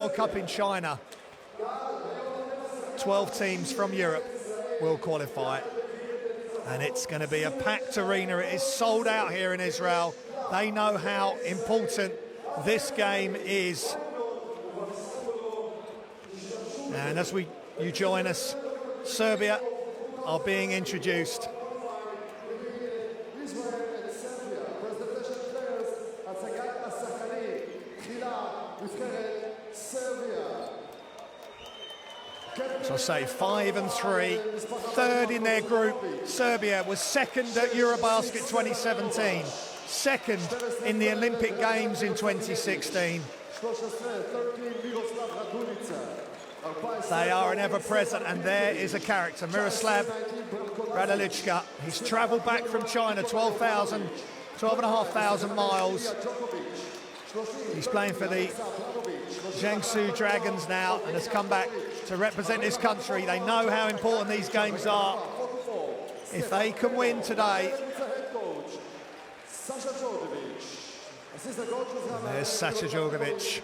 World Cup in China. 12 teams from Europe will qualify. And it's going to be a packed arena. It is sold out here in Israel. They know how important this game is. And as you join us, Serbia are being introduced. Israel and Serbia, presentation players, הצגת השחקנים, תחילה, נבחרת סרביה. So I say 5 and 3, third in their group. Serbia was second at Eurobasket 2017, second in the Olympic Games in 2016. They are an ever-present, and there is a character, Miroslav Radalichka. He's travelled back from China 12,500 miles. He's playing for the Jiangsu Dragons now and has come back to represent his country. They know how important these games are. If they can win today. There's Sacha Djordjevic,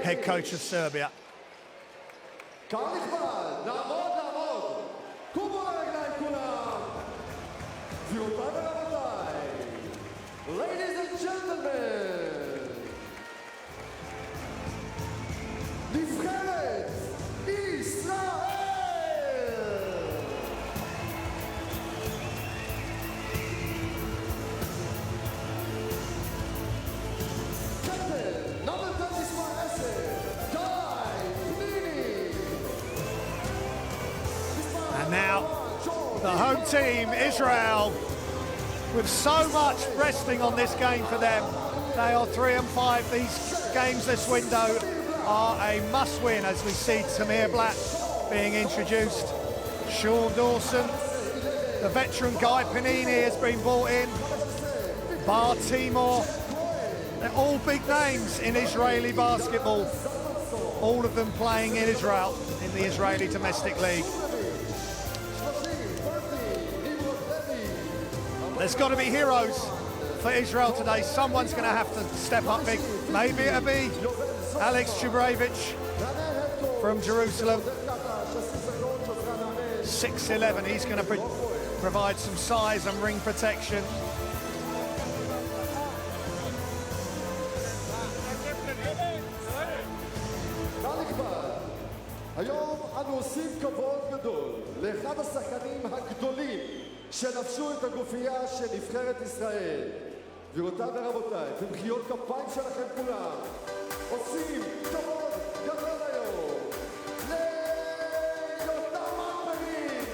head coach of Serbia. Ladies and gentlemen, נבחרת ישראל! Captain, number 10, Guy Plini. And now the home team, Israel, with so much resting on this game for them. They are 3 and 5. These games this window are a must-win, as we see Tamir Blatt being introduced. Sean Dawson, the veteran Guy Panini has been brought in. Bar Timor. They're all big names in Israeli basketball. All of them playing in Israel, in the Israeli domestic league. There's got to be heroes for Israel today. Someone's going to have to step up big. Maybe it'll be Alex Chubrevich from Jerusalem. 6'11", he's going to provide some size and ring protection. היום אנו עושים כבוד גדול לאחד השחקנים הגדולים שלבשו את הגופייה של נבחרת ישראל. גבירותיי ורבותיי, במחיאות כפיים שלכם כולם, עושים כבוד גדול היום ליותם אלפרין.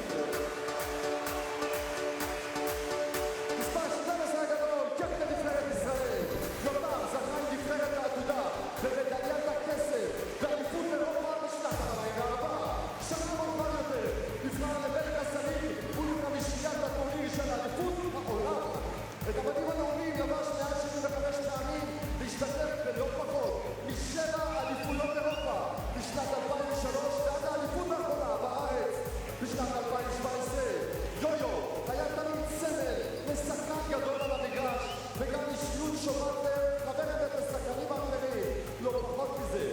מספר 12 הגדול, קפטן נבחרת ישראל. יותם זכה עם נבחרת העתודה במדליית הכסף באליפות אירופה בשנת 2004. שנה מאוחר יותר נבחר למלך השרים ולחמישיית הטורניר של אליפות העולם. את המדים הלאומיים לבש 175 פעמים להשתתף בלא פחות משבע אליפויות אירופה בשנת 2003 ועד האליפות האחרונה בארץ בשנת 2017. יו-יו היה תמיד סמל לשחקן גדול על המגרש וגם אישיות שובת חברת את השחקנים האחרים. לא פחות מזה,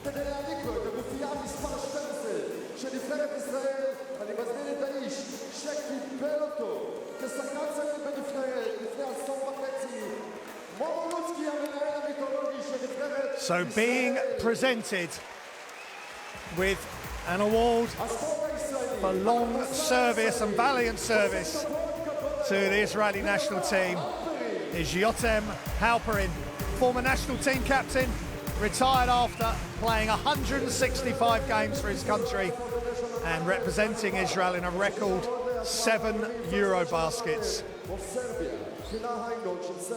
כדי להעניק לו את הגופייה מספר 12 של נבחרת ישראל, אני מזמין את האיש שקיבל אותו כשחקן צעיר בנבחרת לפני עשור וחצי. מורלוצקי המנהל המיתולוגי של נבחרת. So being presented with an award for long service and valiant service to the Israeli national team is Yotem Halperin, former national team captain, retired after playing 165 games for his country and representing Israel in a record 7 Eurobaskets.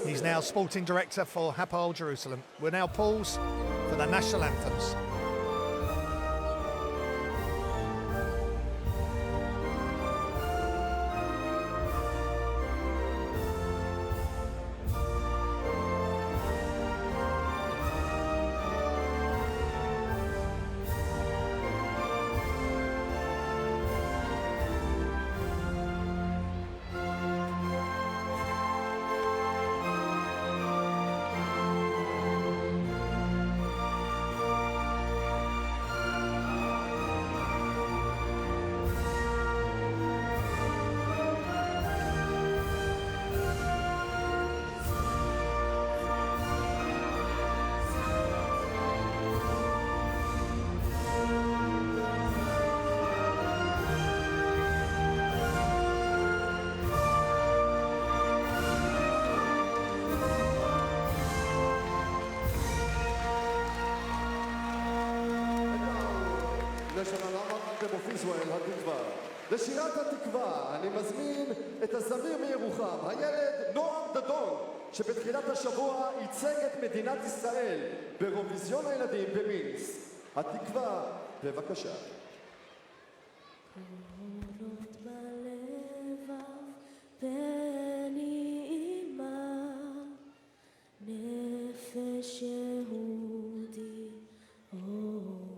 He's now sporting director for Hapoel Jerusalem. We'll now pause for the national anthems. National Anthem of Israel, התקווה. לשירת התקווה אני מזמין את הזמיר מירוחם, הילד נועם דדון, שבתחילת השבוע ייצג את מדינת ישראל באירוויזיון הילדים במינסק. התקווה, בבקשה. קולות בלבב בנעימה, נפש יהודי הומייה,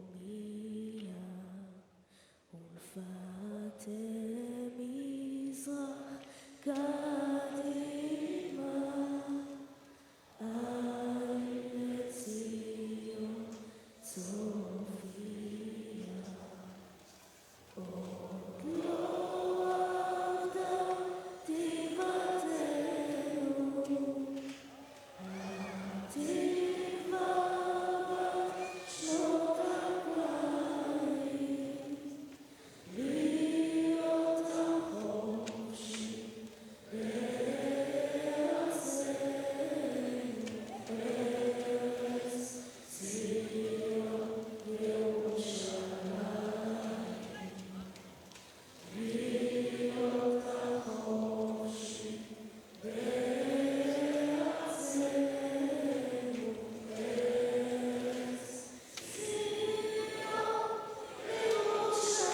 ולפת מזרח קדימה, על לציון צופיה. עוד לא אבדה תקוותנו, התקווה בת שנות אלפיים, להיות החופשי בארצנו, ארץ ציון ירושלים. להיות החופשי בארצנו, ארץ ציון ירושלים.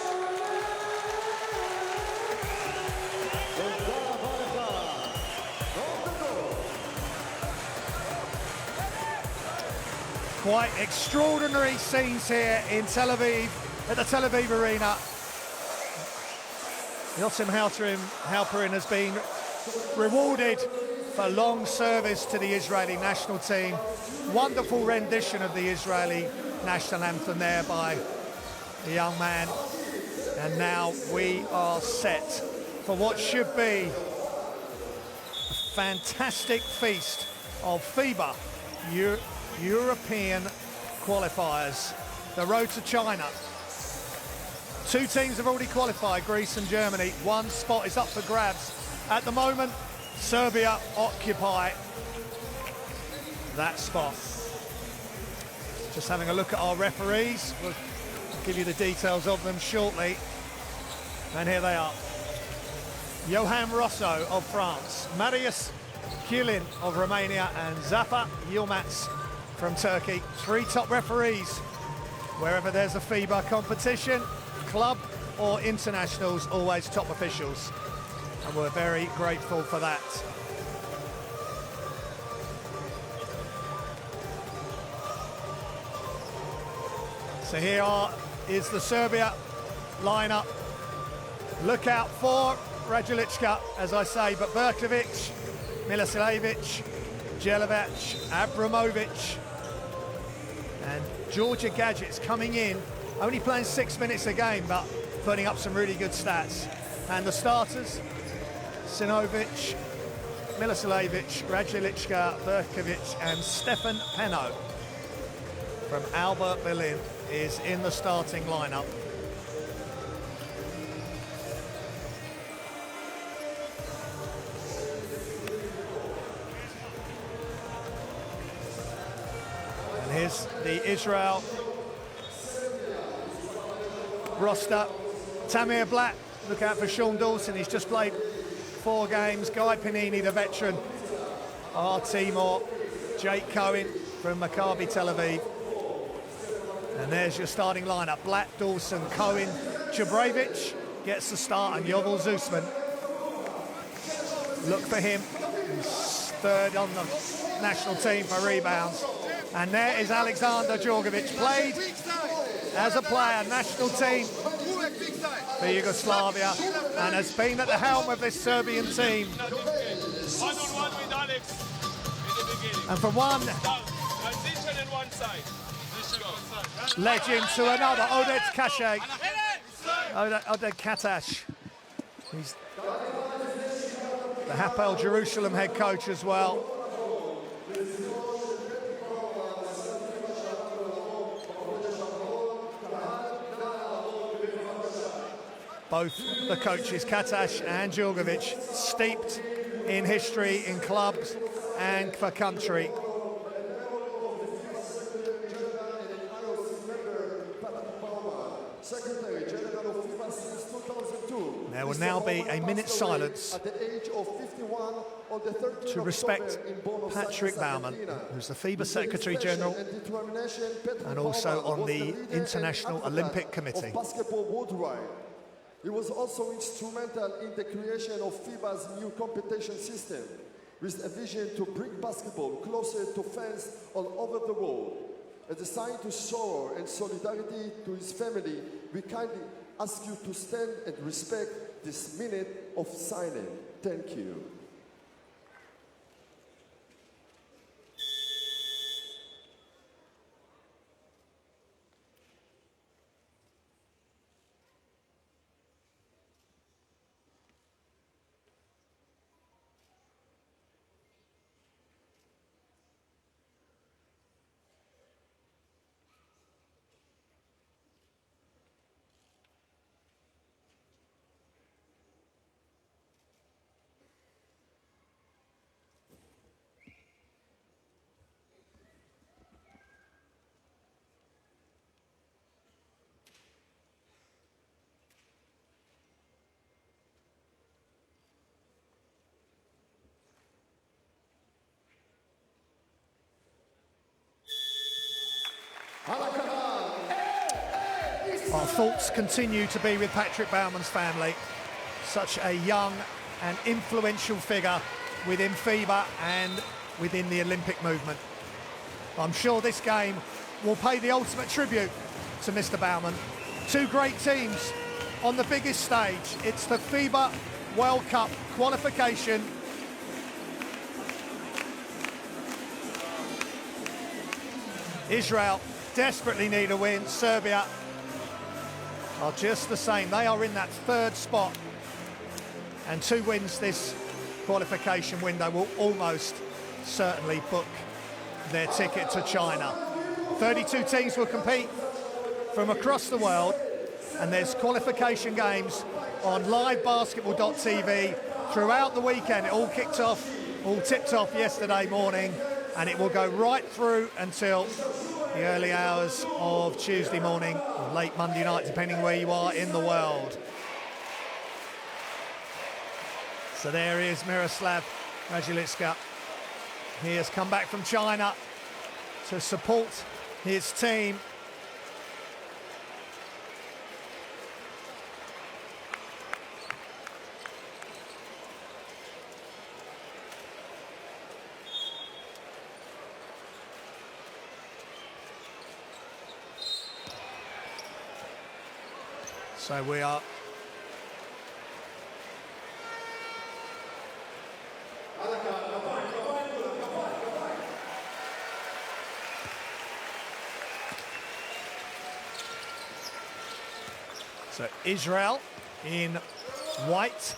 תודה רבה לך. נועם דדון. Quite extraordinary scenes here in Tel Aviv, at the Tel Aviv Arena. Yotam Halperin has been rewarded for long service to the Israeli national team. Wonderful rendition of the Israeli national anthem there by the young man. And now we are set for what should be a fantastic feast of FIBA European Qualifiers. The road to China. Two teams have already qualified, Greece and Germany. One spot is up for grabs. At the moment, Serbia occupy that spot. Just having a look at our referees. We'll give you the details of them shortly. And here they are. Johan Rosso of France, Marius Kulin of Romania, and Zafer Yilmaz from Turkey. Three top referees wherever there's a FIBA competition, club or internationals, always top officials. And we're very grateful for that. So here is the Serbia lineup. Look out for Raduljica, as I say, but Berkovic, Milosavljevic, Jelavic, Abramovic, and Georgia Gadget's coming in, only playing 6 minutes a game, but putting up some really good stats. And the starters, Sinovic, Milosavljevic, Raduljica, Berkovic, and Stefan Penno from Alba Berlin is in the starting lineup. And here's the Israel roster. Tamir Blatt, look out for Sean Dawson, he's just played 4 games. Guy Panini, the veteran. Timor, Jake Cohen from Maccabi Tel Aviv. And there's your starting lineup. Blatt, Dawson, Cohen, Chabrevich gets the start, and Yovel Zusman. Look for him. He's third on the national team for rebounds. And there is Alexander Djorgovic, played as a player, national team for Yugoslavia, and has been at the helm of this Serbian team. One-on-one with Alex in the beginning. And from one Transition in one side. legend to another, Oded Kashe. Oded Katash. He's the Hapoel Jerusalem head coach as well. Both the coaches, Katash and Djorgovic, steeped in history, in clubs and for country. Secretary General of FIBA since 2002. There will now be a minute's silence at the age of 51 on the 13th to of respect October in Buenos Patrick Aires, Baumann, Argentina. who's the FIBA With Secretary dedication General and determination, Patrick and also Baumann on was the leader and International advocate Olympic Committee. of basketball worldwide. He was also instrumental in the creation of FIBA's new competition system, with a vision to bring basketball closer to fans all over the world. As a sign to sorrow and solidarity to his family, we kindly ask you to stand and respect this minute of silence. Thank you. Our thoughts continue to be with Patrick Baumann's family. Such a young and influential figure within FIBA and within the Olympic movement. I'm sure this game will pay the ultimate tribute to Mr. Baumann. Two great teams on the biggest stage. It's the FIBA World Cup qualification. Israel desperately need a win. Serbia are just the same. They are in that third spot. And 2 wins this qualification window will almost certainly book their ticket to China. 32 teams will compete from across the world, and there's qualification games on livebasketball.tv throughout the weekend. It all kicked off, all tipped off yesterday morning, and it will go right through until the early hours of Tuesday morning or late Monday night, depending where you are in the world. So there is Miroslav Raduljica. He has come back from China to support his team. So we are so Israel in white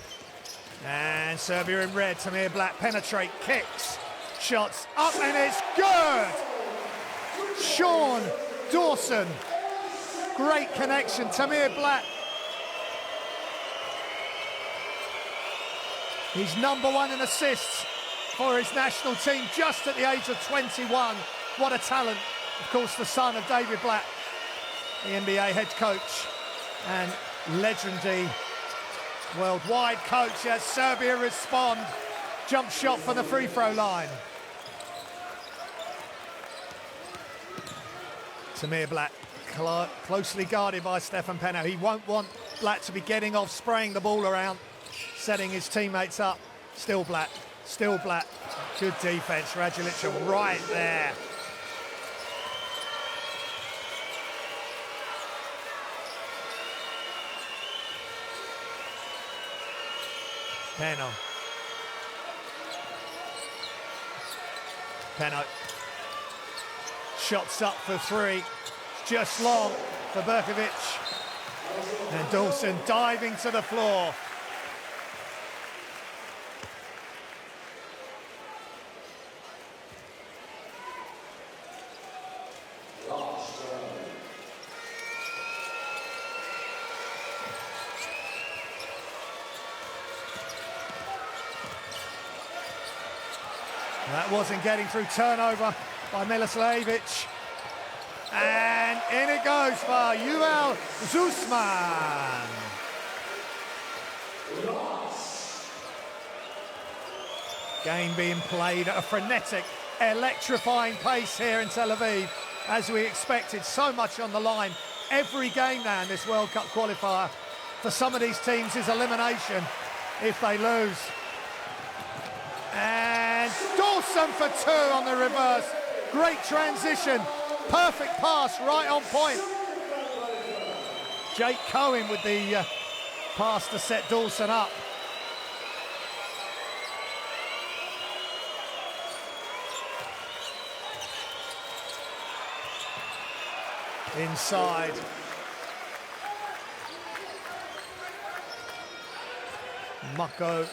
and Serbia in red. Tamir Black penetrate, kicks, shots up, and it's good. Sean Dawson, great connection. Tamir Black, he's #1 in assists for his national team just at the age of 21. What a talent. Of course, the son of David Black, the NBA head coach and legendary worldwide coach, as Serbia respond. Jump shot for the free throw line. Tamir Black closely guarded by Stefan Penno. He won't want Black to be getting off, spraying the ball around, setting his teammates up. Still Black, still Black. Good defense, Raduljica right there. Penno. Shots up for 3. Just long for Berkovic. And Dawson diving to the floor. That wasn't getting through. Turnover by Miloslavljevic. And And in it goes for Yuval Zusman. Game being played at a frenetic, electrifying pace here in Tel Aviv, as we expected. So much on the line. Every game now in this World Cup qualifier for some of these teams is elimination if they lose. And Dawson for two on the reverse. Great transition. Perfect pass, right on point. Jake Cohen with the pass to set Dawson up. Inside. Mako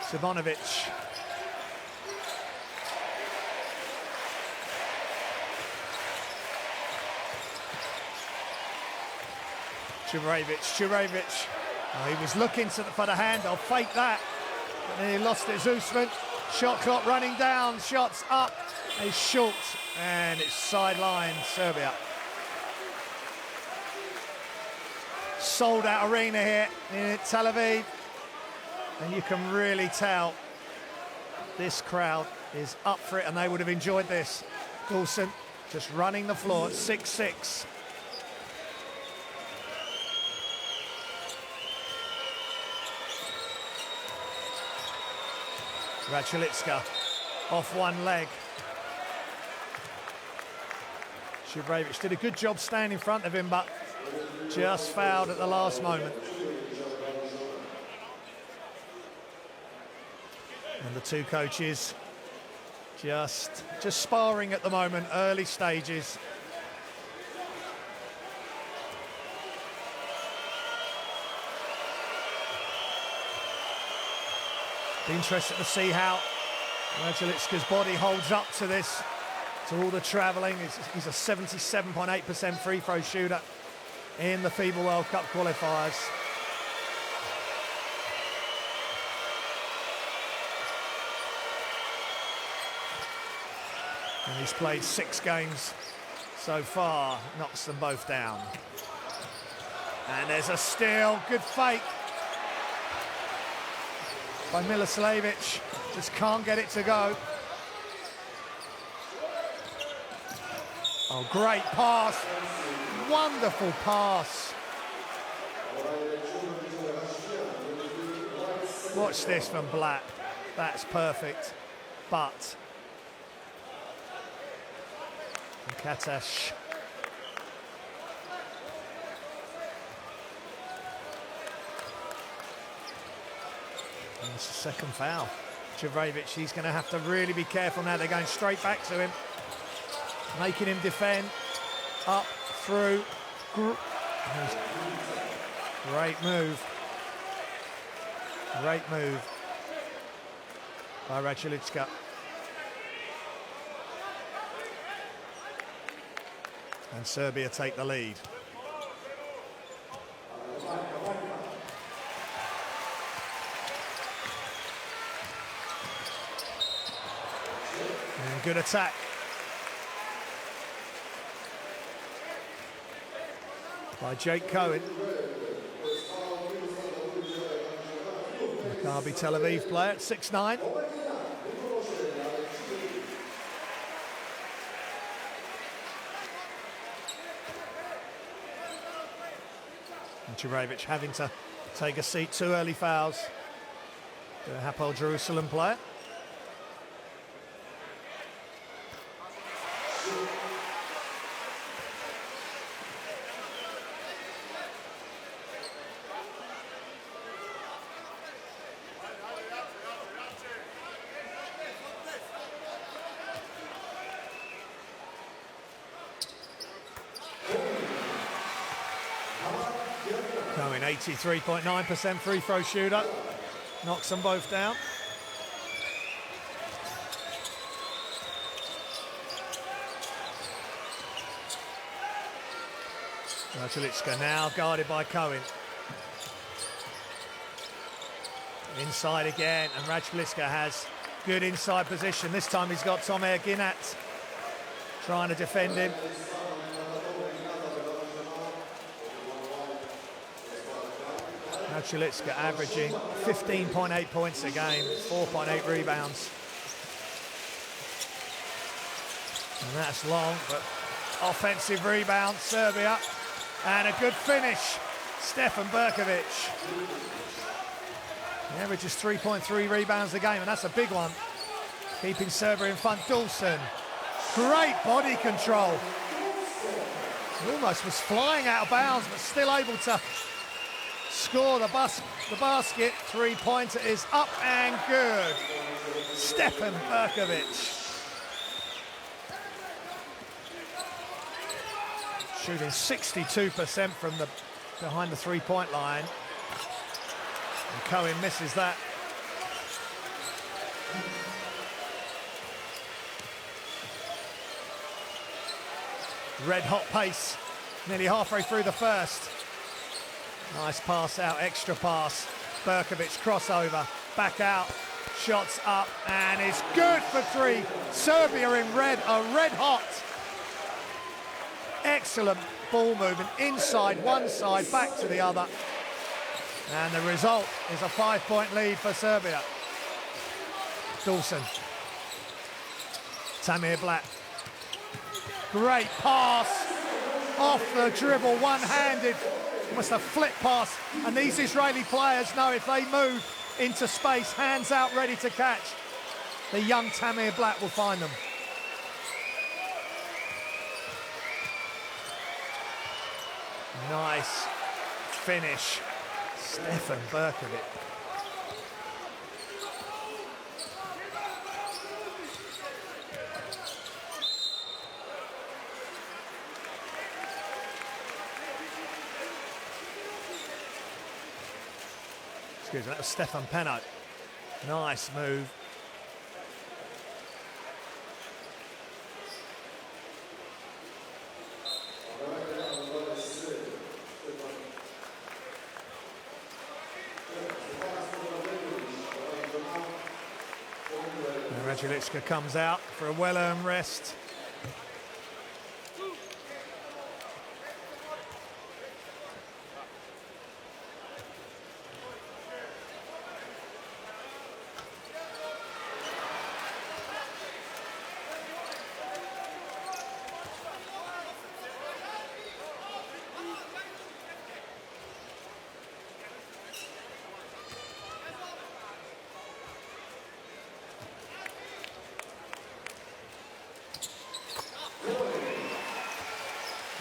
Simonovic. Churevic. Oh, he was looking for the handoff, fake that. And then he lost it, Zusman. Shot clock running down, shots up. He's short, and it's sideline Serbia. Sold out arena here in Tel Aviv. And you can really tell this crowd is up for it, and they would have enjoyed this. Dawson just running the floor at 6'6". Radulitska off one leg. Shubrevic did a good job standing in front of him, but just fouled at the last moment. And the two coaches just sparring at the moment, early stages. Be interested to see how Radulitska's body holds up to this, to all the travelling. He's a 77.8% free throw shooter in the FIBA World Cup qualifiers. And he's played 6 games so far, knocks them both down. And there's a steal, good fake by Miloslavljevic, just can't get it to go. Oh, great pass, wonderful pass. Watch this from Black, that's perfect, but Katash. And it's the second foul. Churevic, he's going to have to really be careful now. They're going straight back to him, making him defend. Up, through. Great move. Great move by Radulitska. And Serbia take the lead. And good attack. By Jake Cohen. Maccabi Tel Aviv player at 6'9". And Churevic having to take a seat, 2 early fouls. The Hapoel Jerusalem player. Cohen, 83.9% free throw shooter, knocks them both down. Radulitska now guarded by Cohen. Inside again, and Radulitska has good inside position. This time he's got Tomer Ginat trying to defend him. Radulicka averaging 15.8 points a game, 4.8 rebounds. And that's long, but offensive rebound, Serbia. And a good finish, Stefan Berkovic. He averages 3.3 rebounds a game, and that's a big one. Keeping Serbia in front. Dawson, great body control. He almost was flying out of bounds, but still able to score the basket. Three-pointer is up and good. Stefan Berkovic. Shooting 62% from behind the three-point line. And Cohen misses that. Red hot pace, nearly halfway through the first. Nice pass out, extra pass. Berkovic crossover, back out, shots up, and it's good for three. Serbia in red are red hot. Excellent ball movement, inside one side, back to the other. And the result is a 5-point lead for Serbia. Dawson. Tamir Blatt. Great pass, off the dribble, one-handed, almost a flip pass. And these Israeli players know if they move into space, hands out, ready to catch, the young Tamir Blatt will find them. Nice finish, Stefan Berkovic. Excuse me, that was Stefan Penot. Nice move. Radulicka comes out for a well-earned rest.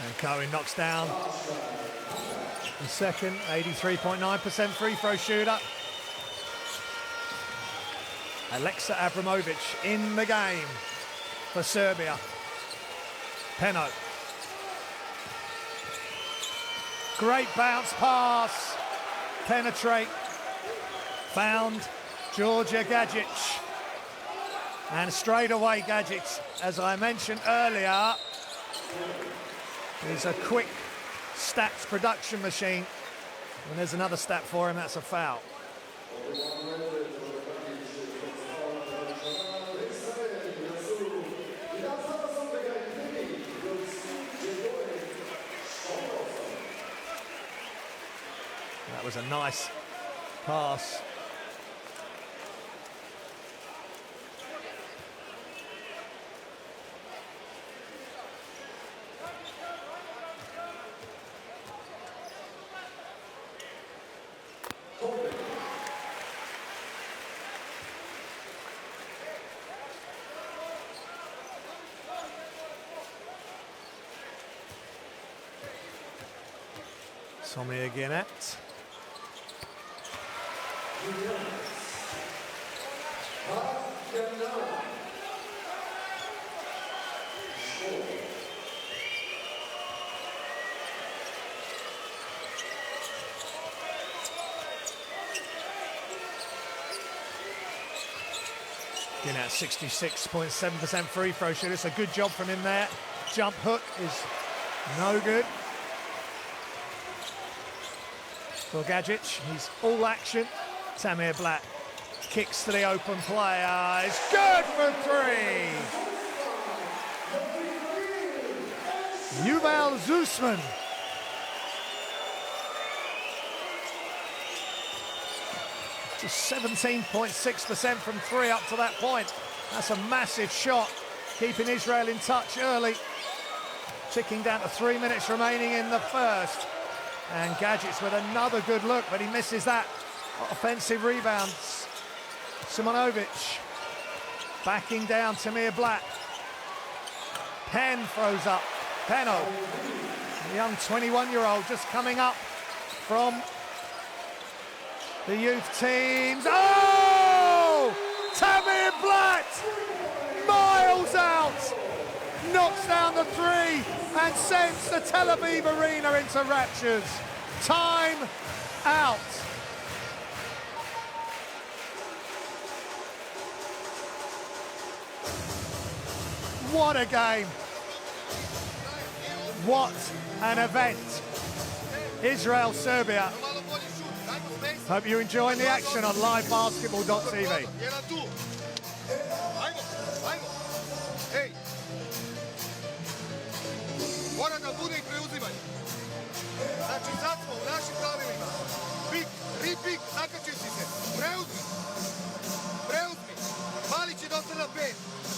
And Cohen knocks down the second, 83.9% free throw shooter. Alexa Abramovic in the game for Serbia. Penot. Great bounce pass. Penetrate. Found Georgia Gagic. And straight away Gagic, as I mentioned earlier, is a quick stats production machine. And there's another stat for him, that's a foul. That was a nice pass. Tommy again at. Again at 66.7% free throw shooter. It's a good job from him there. Jump hook is no good. For Gagic, he's all action. Tamir Blatt kicks to the open player. It's good for three. Yuval Zusman. Just 17.6% from three up to that point. That's a massive shot, keeping Israel in touch early. Ticking down to 3 minutes remaining in the first. And Gadgets with another good look, but he misses that. Offensive rebounds. Simonovic backing down Tamir Blatt. Penn throws up. Penno, the young 21-year-old just coming up from the youth teams. Oh! Tamir Blatt! Miles out! Knocks down the three and sends the Tel Aviv arena into raptures. Time out. What a game. What an event. Israel, Serbia. Hope you're enjoying the action on livebasketball.tv. Mora da bude i preuzimanje. Znači sad smo u našim pravilima. Pik, ripik, zakačio si se. Preuzmi. Preuzmi. Mali će dosta na 5.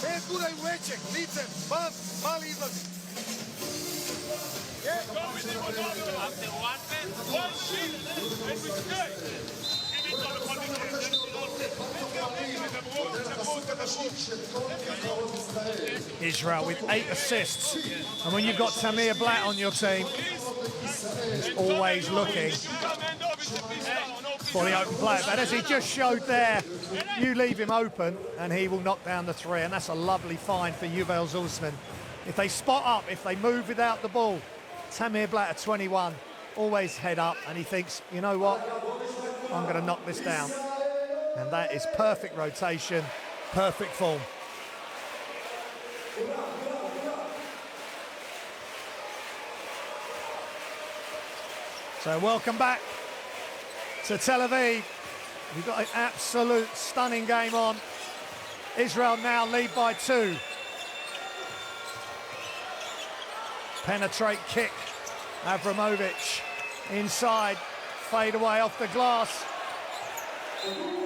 5 budaj u većeg. Licem. Bam. Mali izlazi. After one man, one sheet, and we stay. Give it on the condition. Israel with 8 assists, and when you've got Tamir Blatt on your team, he's always looking for the open player. But as he just showed there, you leave him open and he will knock down the three, and that's a lovely find for Yuval Zaltzman. If they spot up, if they move without the ball, Tamir Blatt at 21, always head up, and he thinks, you know what, I'm going to knock this down. And that is perfect rotation, perfect form. So welcome back to Tel Aviv. We've got an absolute stunning game on. Israel now lead by 2. Penetrate kick. Avramovic inside. Fade away off the glass.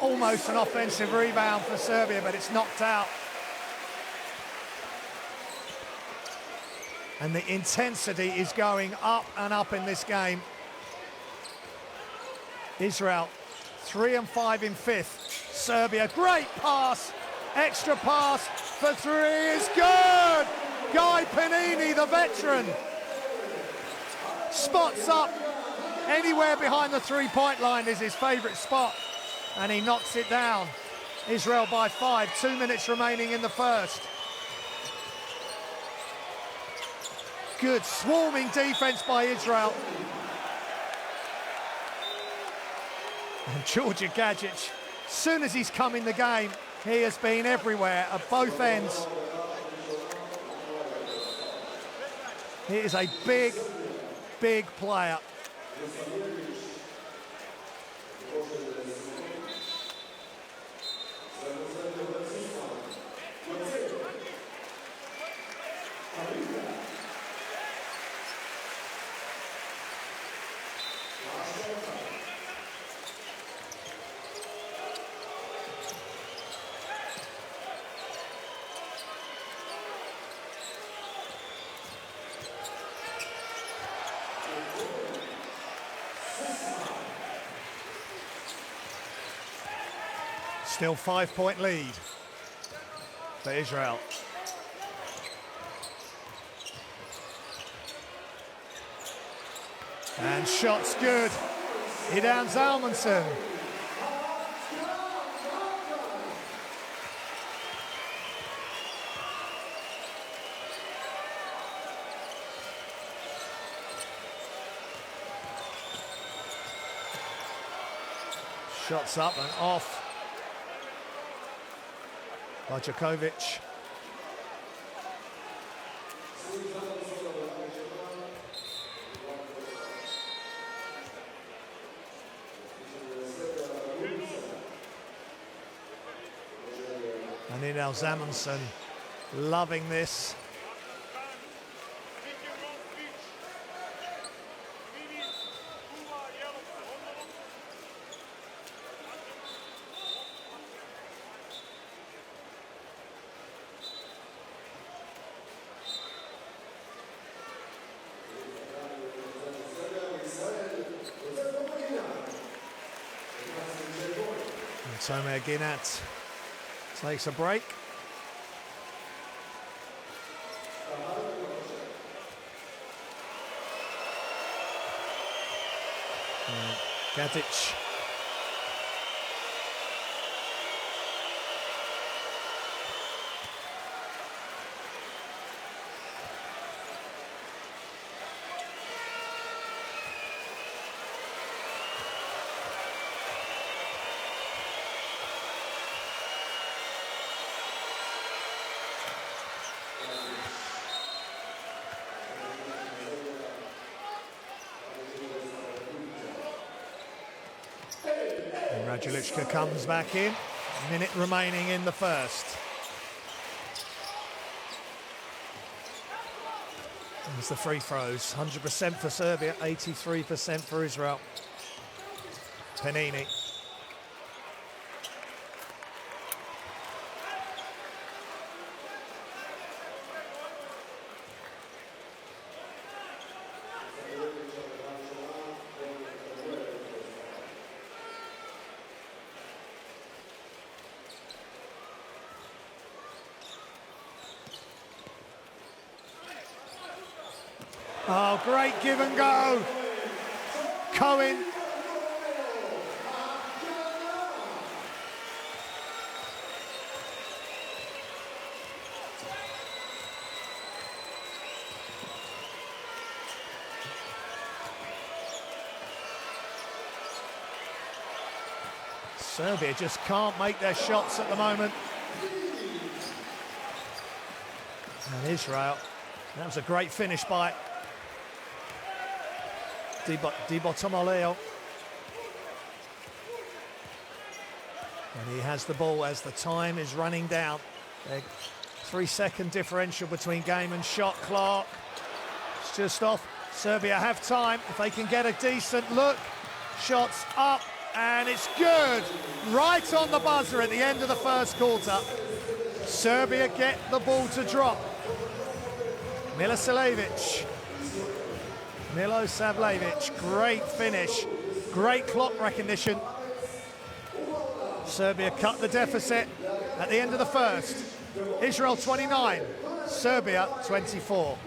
Almost an offensive rebound for Serbia, but it's knocked out. And the intensity is going up and up in this game. Israel 3 and 5 in 5th. Serbia, great pass. Extra pass for 3 is good. Guy Panini, the veteran, spots up. Anywhere behind the three-point line is his favourite spot, and he knocks it down. Israel by 5, 2 minutes remaining in the first. Good swarming defence by Israel. And Georgia Gadgets, as soon as he's come in the game, he has been everywhere at both ends. He is a big, big player. Still 5-point lead for Israel. And shots good. Idan Zalmanson. Shots up and off. Djokovic. And Idan Zalmanson loving this. Tomer Ginat takes a break. Gatic. Radulichka comes back in, a minute remaining in the first. There's the free throws, 100% for Serbia, 83% for Israel. Panini. Oh, great give and go. Cohen. Serbia just can't make their shots at the moment. And Israel, that was a great finish by Dibotomoleo. And he has the ball as the time is running down. A 3-second differential between game and shot clock. It's just off. Serbia have time if they can get a decent look. Shots up, and it's good. Right on the buzzer at the end of the first quarter. Serbia get the ball to drop. Milosavljevic, great finish, great clock recognition. Serbia cut the deficit at the end of the first. Israel 29, Serbia 24.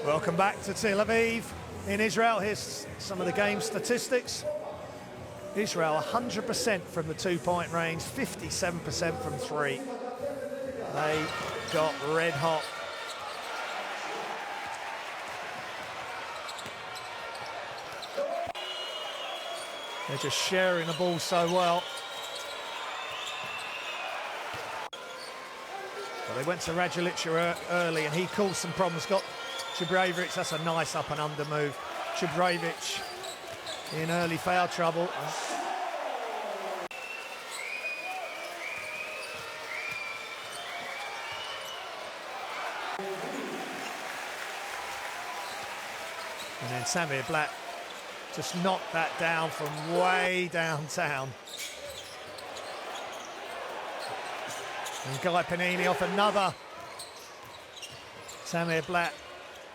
Welcome back to Tel Aviv in Israel. Here's some of the game statistics. Israel 100% from the two-point range, 57% from three. They got red hot. They're just sharing the ball so well. Well, they went to Radulichka early and he caused some problems. Got Chibrevich, that's a nice up and under move. Chibrevich in early foul trouble. And then Samir Black just knocked that down from way downtown. And Guy Panini off another Samir Black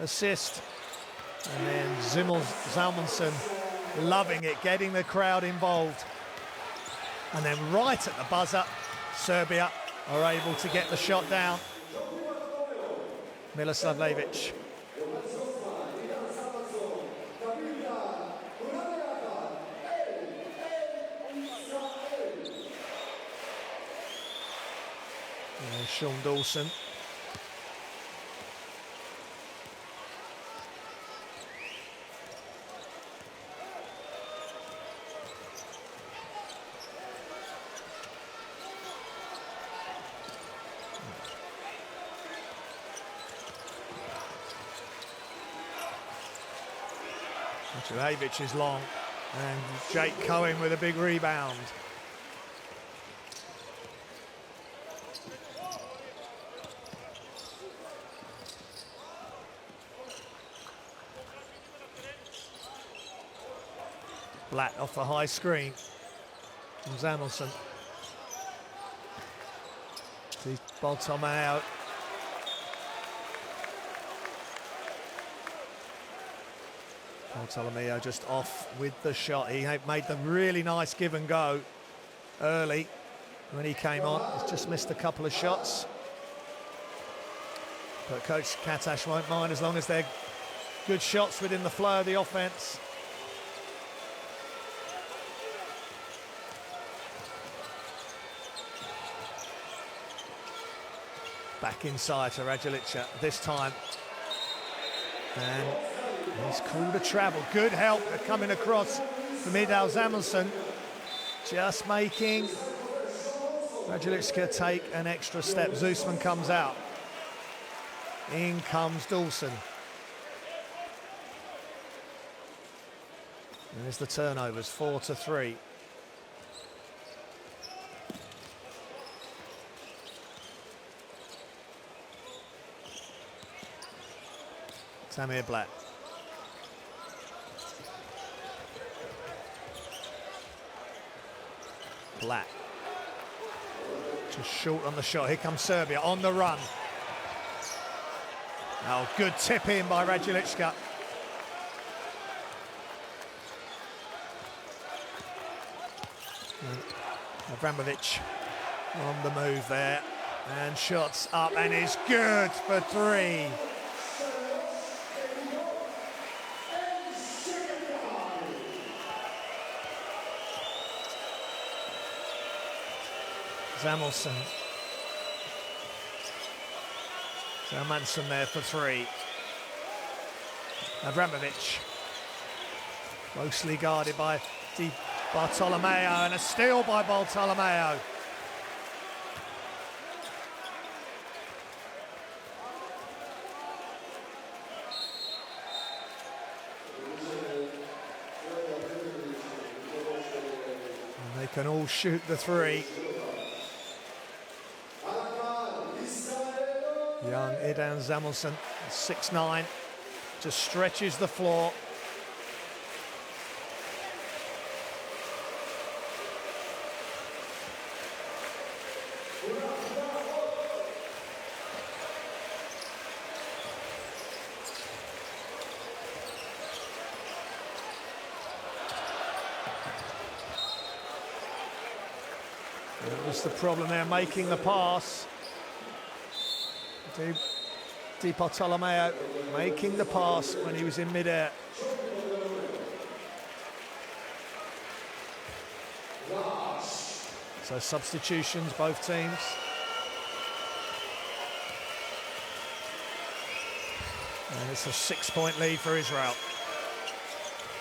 assist. And then Zalmanson loving it, getting the crowd involved. And then right at the buzzer, Serbia are able to get the shot down. Milosavljevic. Sean Dawson. Jurevic is long, and Jake Cohen with a big rebound. Blatt off the high screen from Samuelson. See Bartolomeo. Bartolomeo just off with the shot. He made the really nice give and go early when he came on. He's just missed a couple of shots. But Coach Katash won't mind as long as they're good shots within the flow of the offense. Back inside to Raduljic this time. And he's called a travel. Good help coming across from Idal Samuelson. Just making Raduljic take an extra step. Zusman comes out. In comes Dawson. And there's the turnovers, 4-3. Samir Blatt. Blatt. Just short on the shot. Here comes Serbia on the run. Oh, good tip in by Raduljic. Abramovic on the move there. And shots up and is good for three. Samuelson. Manson there for three. Abramovic. Closely guarded by Di Bartolomeo, and a steal by Bartolomeo. And they can all shoot the three. Young Idal Samuelson, 6'9", just stretches the floor. That was the problem there, making the pass. Di Bartolomeo making the pass when he was in midair. So substitutions, both teams. And it's a 6-point lead for Israel.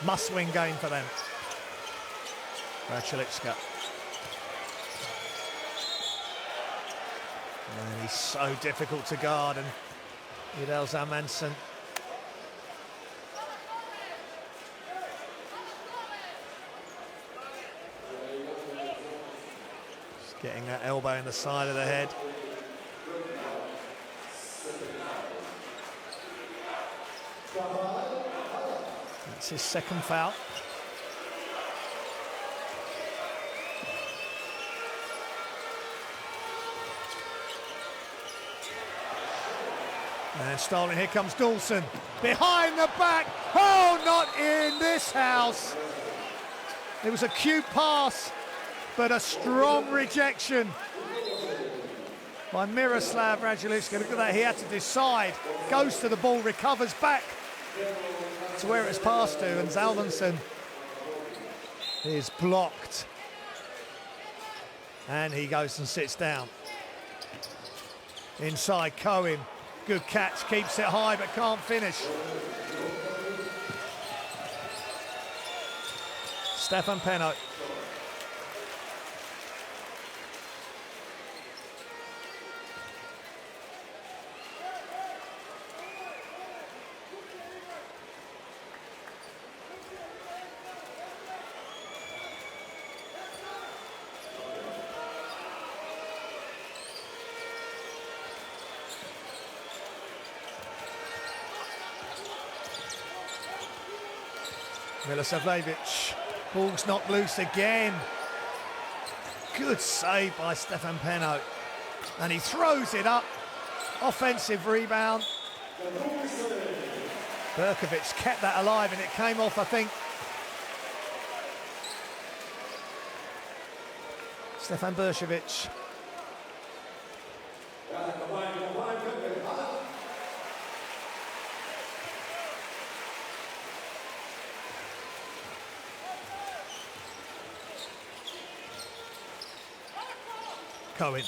Must-win game for them. Raduljic. And he's so difficult to guard, and Idal Samuelson. Just getting that elbow in the side of the head. That's his second foul. And stolen, here comes Dawson. Behind the back, oh, not in this house. It was a cute pass, but a strong rejection by Miroslav Raduljic. Look at that, he had to decide. Goes to the ball, recovers back to where it's passed to, and Zalmanson is blocked. And he goes and sits down. Inside, Cohen. Good catch, keeps it high but can't finish. Stefan Penno. Milosavljevic, ball's knocked loose again. Good save by Stefan Penno. And he throws it up. Offensive rebound. Berkovic kept that alive and it came off, I think. Stefan Berkovic. Cohen.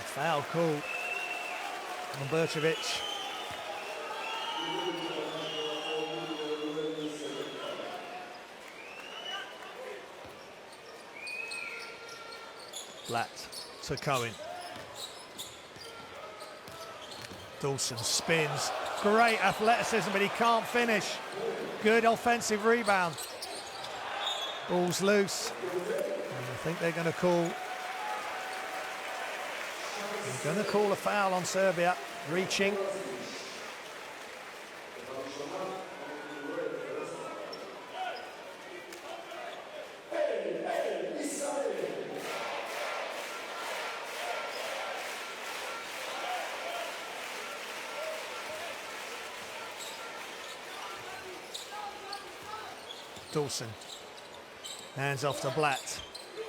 Foul called on Berkovic. Blatt to Cohen. Dawson spins. Great athleticism, but he can't finish. Good offensive rebound. Ball's loose. And I think they're going to call. They're going to call a foul on Serbia. Reaching. Dawson. Hands off to Blatt.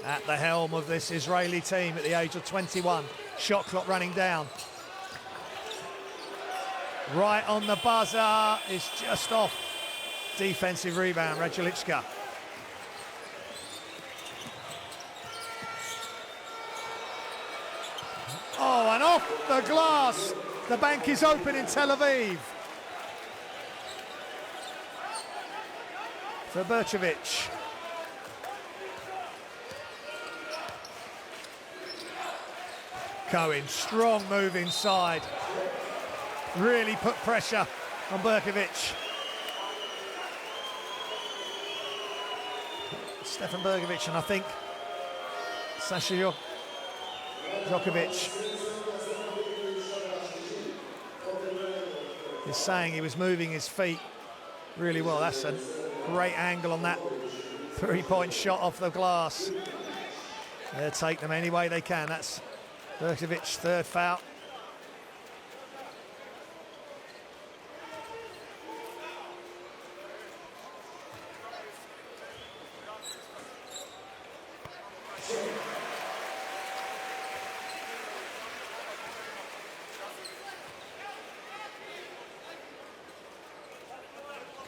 At the helm of this Israeli team at the age of 21. Shot clock running down. Right on the buzzer. It's just off. Defensive rebound, Radjulichka. Oh, and off the glass. The bank is open in Tel Aviv. For Berkovic. Cohen, strong move inside. Really put pressure on Berkovic. Stefan Berkovic and I think Sasha Djokovic is saying he was moving his feet really well. That's a great angle on that three-point shot off the glass. They'll take them any way they can. That's Berkovic's third foul.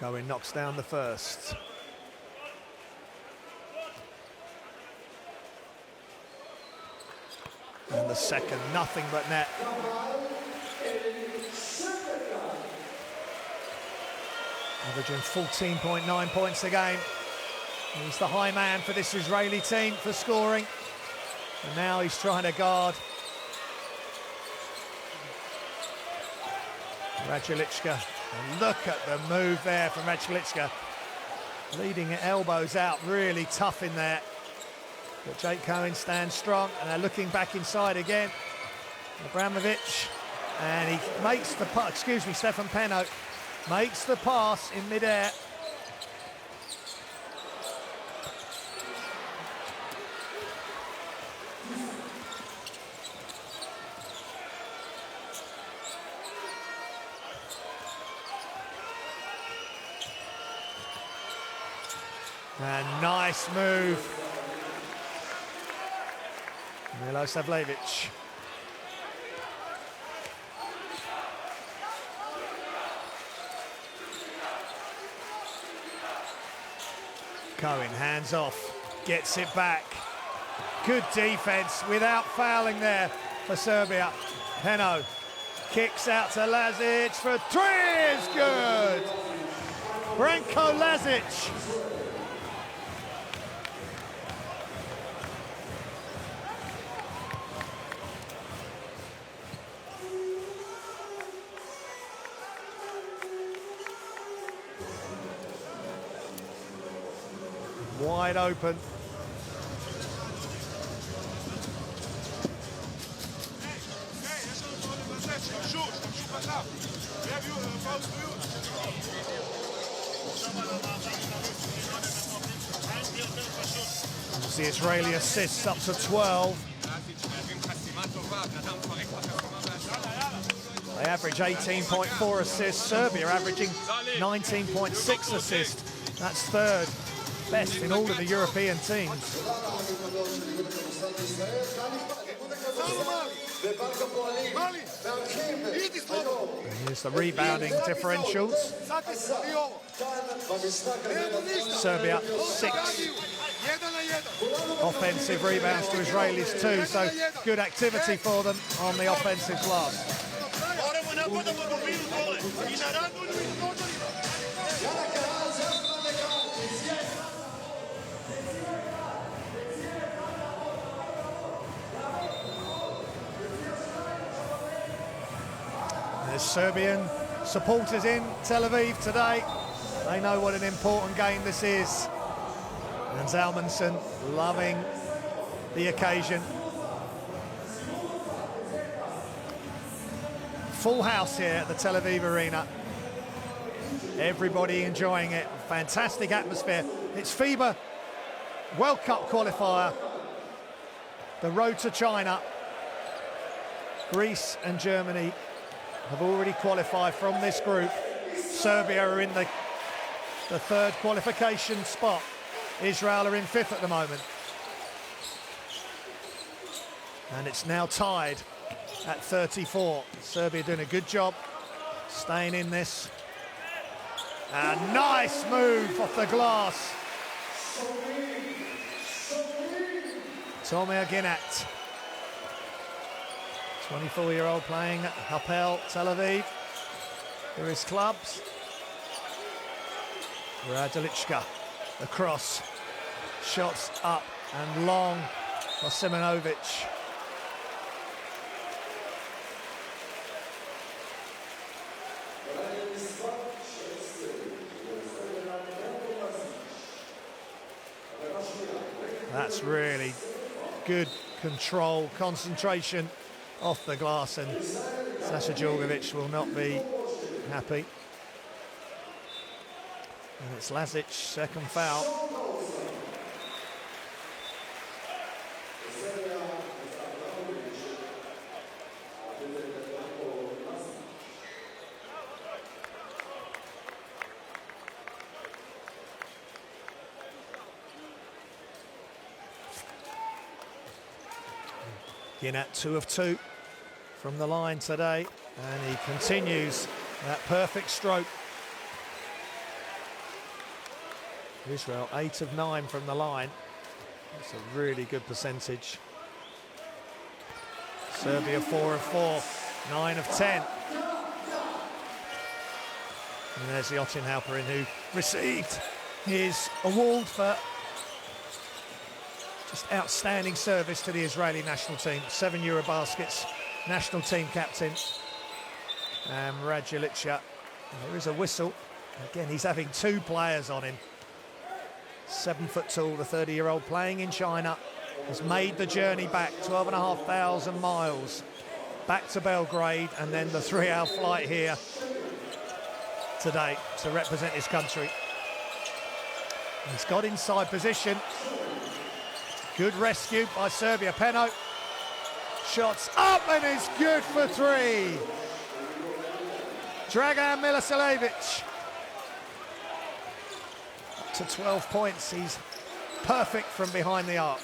Cohen knocks down the first. And the second, nothing but net. Averaging 14.9 points a game. He's the high man for this Israeli team for scoring. And now he's trying to guard Radjulichka. And look at the move there from Radjulichka. Leading at elbows out, really tough in there. But Jake Cohen stands strong, and they're looking back inside again. Abramovich, and he makes the pass, Stefan Penno makes the pass in midair. And nice move. Milosavljevic. Cohen, hands off, gets it back. Good defense without fouling there for Serbia. Penno kicks out to Lazic for three, is good. Branko Lazic. Wide open. As the Israeli assists up to 12. They average 18.4 assists. Serbia averaging 19.6 assists. That's third best in all of the European teams. And here's the rebounding differentials. Serbia 6 offensive rebounds to Israelis 2, so good activity for them on the offensive glass. There's Serbian supporters in Tel Aviv today. They know what an important game this is. And Zalmanson loving the occasion. Full house here at the Tel Aviv Arena. Everybody enjoying it. Fantastic atmosphere. It's FIBA World Cup qualifier. The road to China. Greece and Germany have already qualified from this group. Serbia are in the third qualification spot. Israel are in fifth at the moment. And it's now tied at 34. Serbia doing a good job staying in this. A nice move off the glass. Tomir Ginat, 24-year-old playing at Hapoel Tel Aviv for his clubs. Radilichka, the cross, shots up and long for Simonovic. That's really good control, concentration off the glass, and Sasha Djurgovic will not be happy. And it's Lazic, second foul. Ginat 2 of 2 from the line today, and he continues that perfect stroke. Israel 8 of 9 from the line. That's a really good percentage. Serbia 4 of 4, 9 of 10. And there's the Otin Halperin, who received his award for just outstanding service to the Israeli national team. 7 Eurobaskets, national team captain. And Radilichka, there is a whistle. Again, he's having 2 players on him. 7 foot tall, the 30-year-old playing in China, has made the journey back 12,500 miles back to Belgrade, and then the 3-hour flight here today to represent his country. He's got inside position. Good rescue by Serbia. Peno shots up and is good for 3. Dragan Milicevic up to 12 points. He's perfect from behind the arc.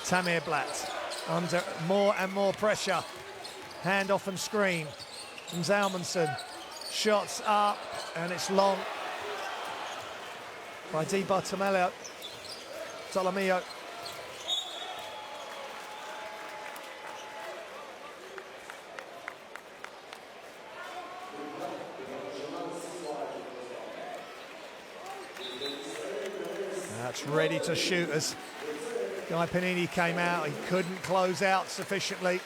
Tamir Blatt under more and more pressure. Hand off and screen from Zalmanson. Shots up and it's long by Di Bartolomeo. That's ready to shoot as Guy Panini came out. He couldn't close out sufficiently.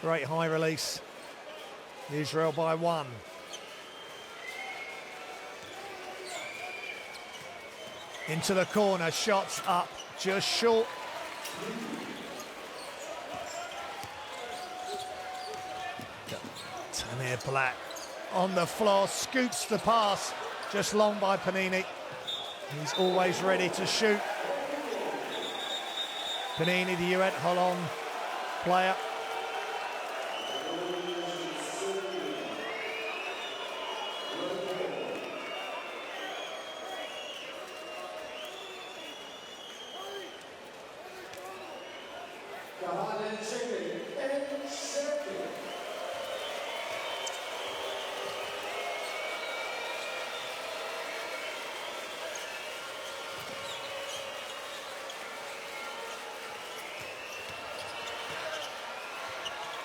Great high release. Israel by 1. Into the corner, shots up, just short. Samir Black on the floor, scoots the pass, just long by Panini. He's always ready to shoot. Panini, the UN Holland player.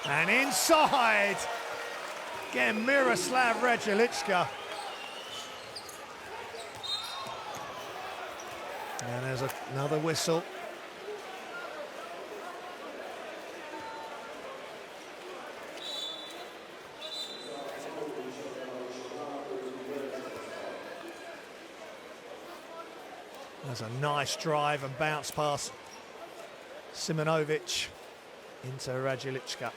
And inside, again, Miroslav Raduljic. And there's another whistle. There's a nice drive and bounce pass. Simonovic into Raduljic.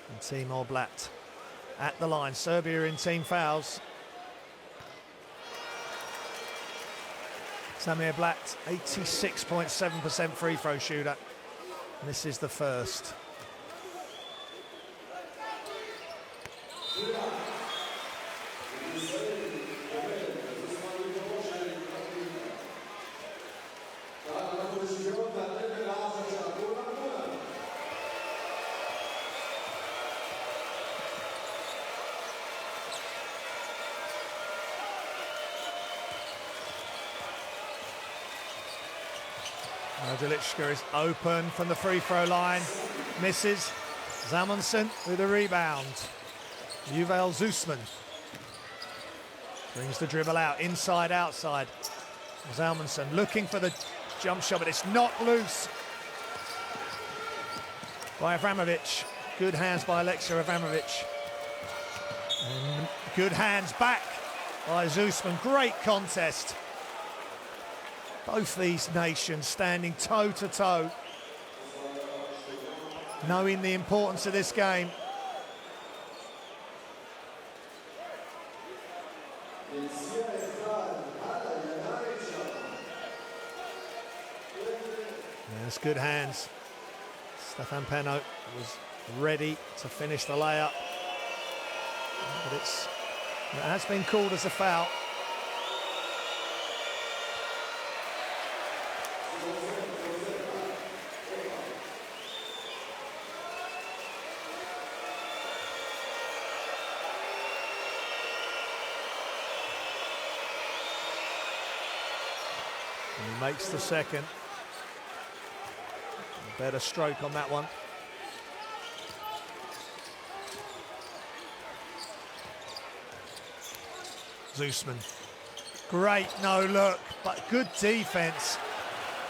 And Timur Blatt at the line. Serbia in team fouls. Samir Blatt, 86.7% free throw shooter. And this is the first. Raduljic is open from the free throw line, misses. Zalmanson with a rebound. Yuval Zusman brings the dribble out, inside, outside. Zalmanson looking for the jump shot, but it's knocked loose by Avramovic. Good hands by Alexei Avramovic. And good hands back by Zusman. Great contest. Both these nations standing toe to toe, knowing the importance of this game. Yes, good hands. Stefan Penno was ready to finish the layup, but it has been called as a foul. And he makes the second. A better stroke on that one. Zusman. Great no look, but good defense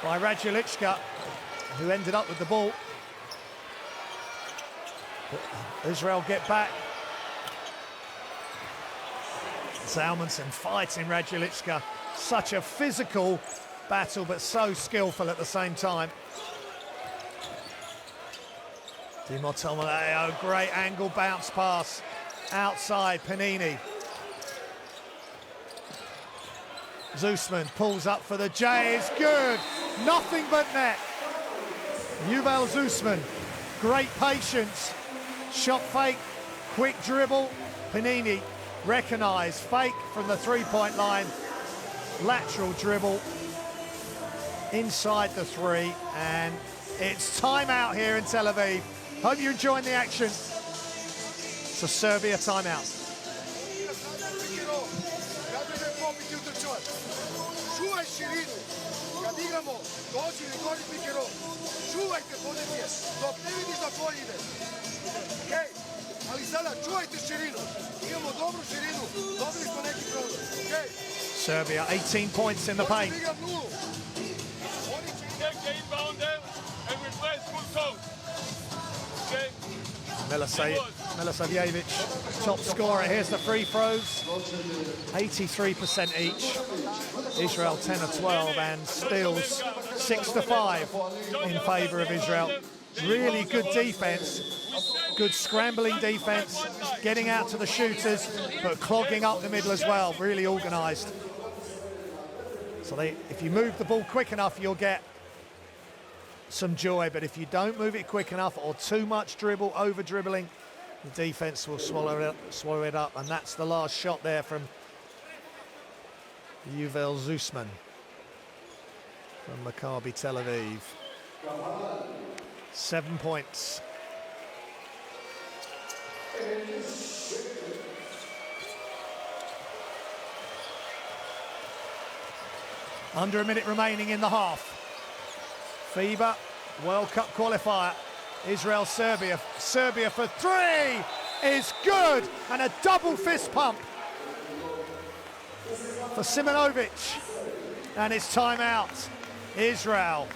by Raduljic, who ended up with the ball. But Israel get back. Zalmanson fighting Raduljic. Such a physical battle, but so skillful at the same time. Timur Tomaleo, great angle bounce pass. Outside, Panini. Zusman pulls up for the J, is good. Nothing but net. Yuval Zusman, great patience. Shot fake, quick dribble. Panini, recognised, fake from the three-point line. Lateral dribble inside the three, and it's timeout here in Tel Aviv. Hope you're enjoying the action. It's a Serbia timeout. Serbia 18 points in the paint. Milosevic, top scorer. Here's the free throws. 83% each. Israel 10 of 12, and steals 6 to 5 in favour of Israel. really good defense, good scrambling defense, getting out to the shooters, but clogging up the middle as well, really organised. So if you move the ball quick enough, you'll get some joy, but if you don't move it quick enough or too much dribble, over dribbling, the defense will swallow it up, and that's the last shot there from Yuval Zusman from Maccabi Tel Aviv. 7 points. Under a minute remaining in the half. FIBA World Cup qualifier. Israel, Serbia. Serbia for three is good, and a double fist pump for Simonovic. And it's timeout. Israel.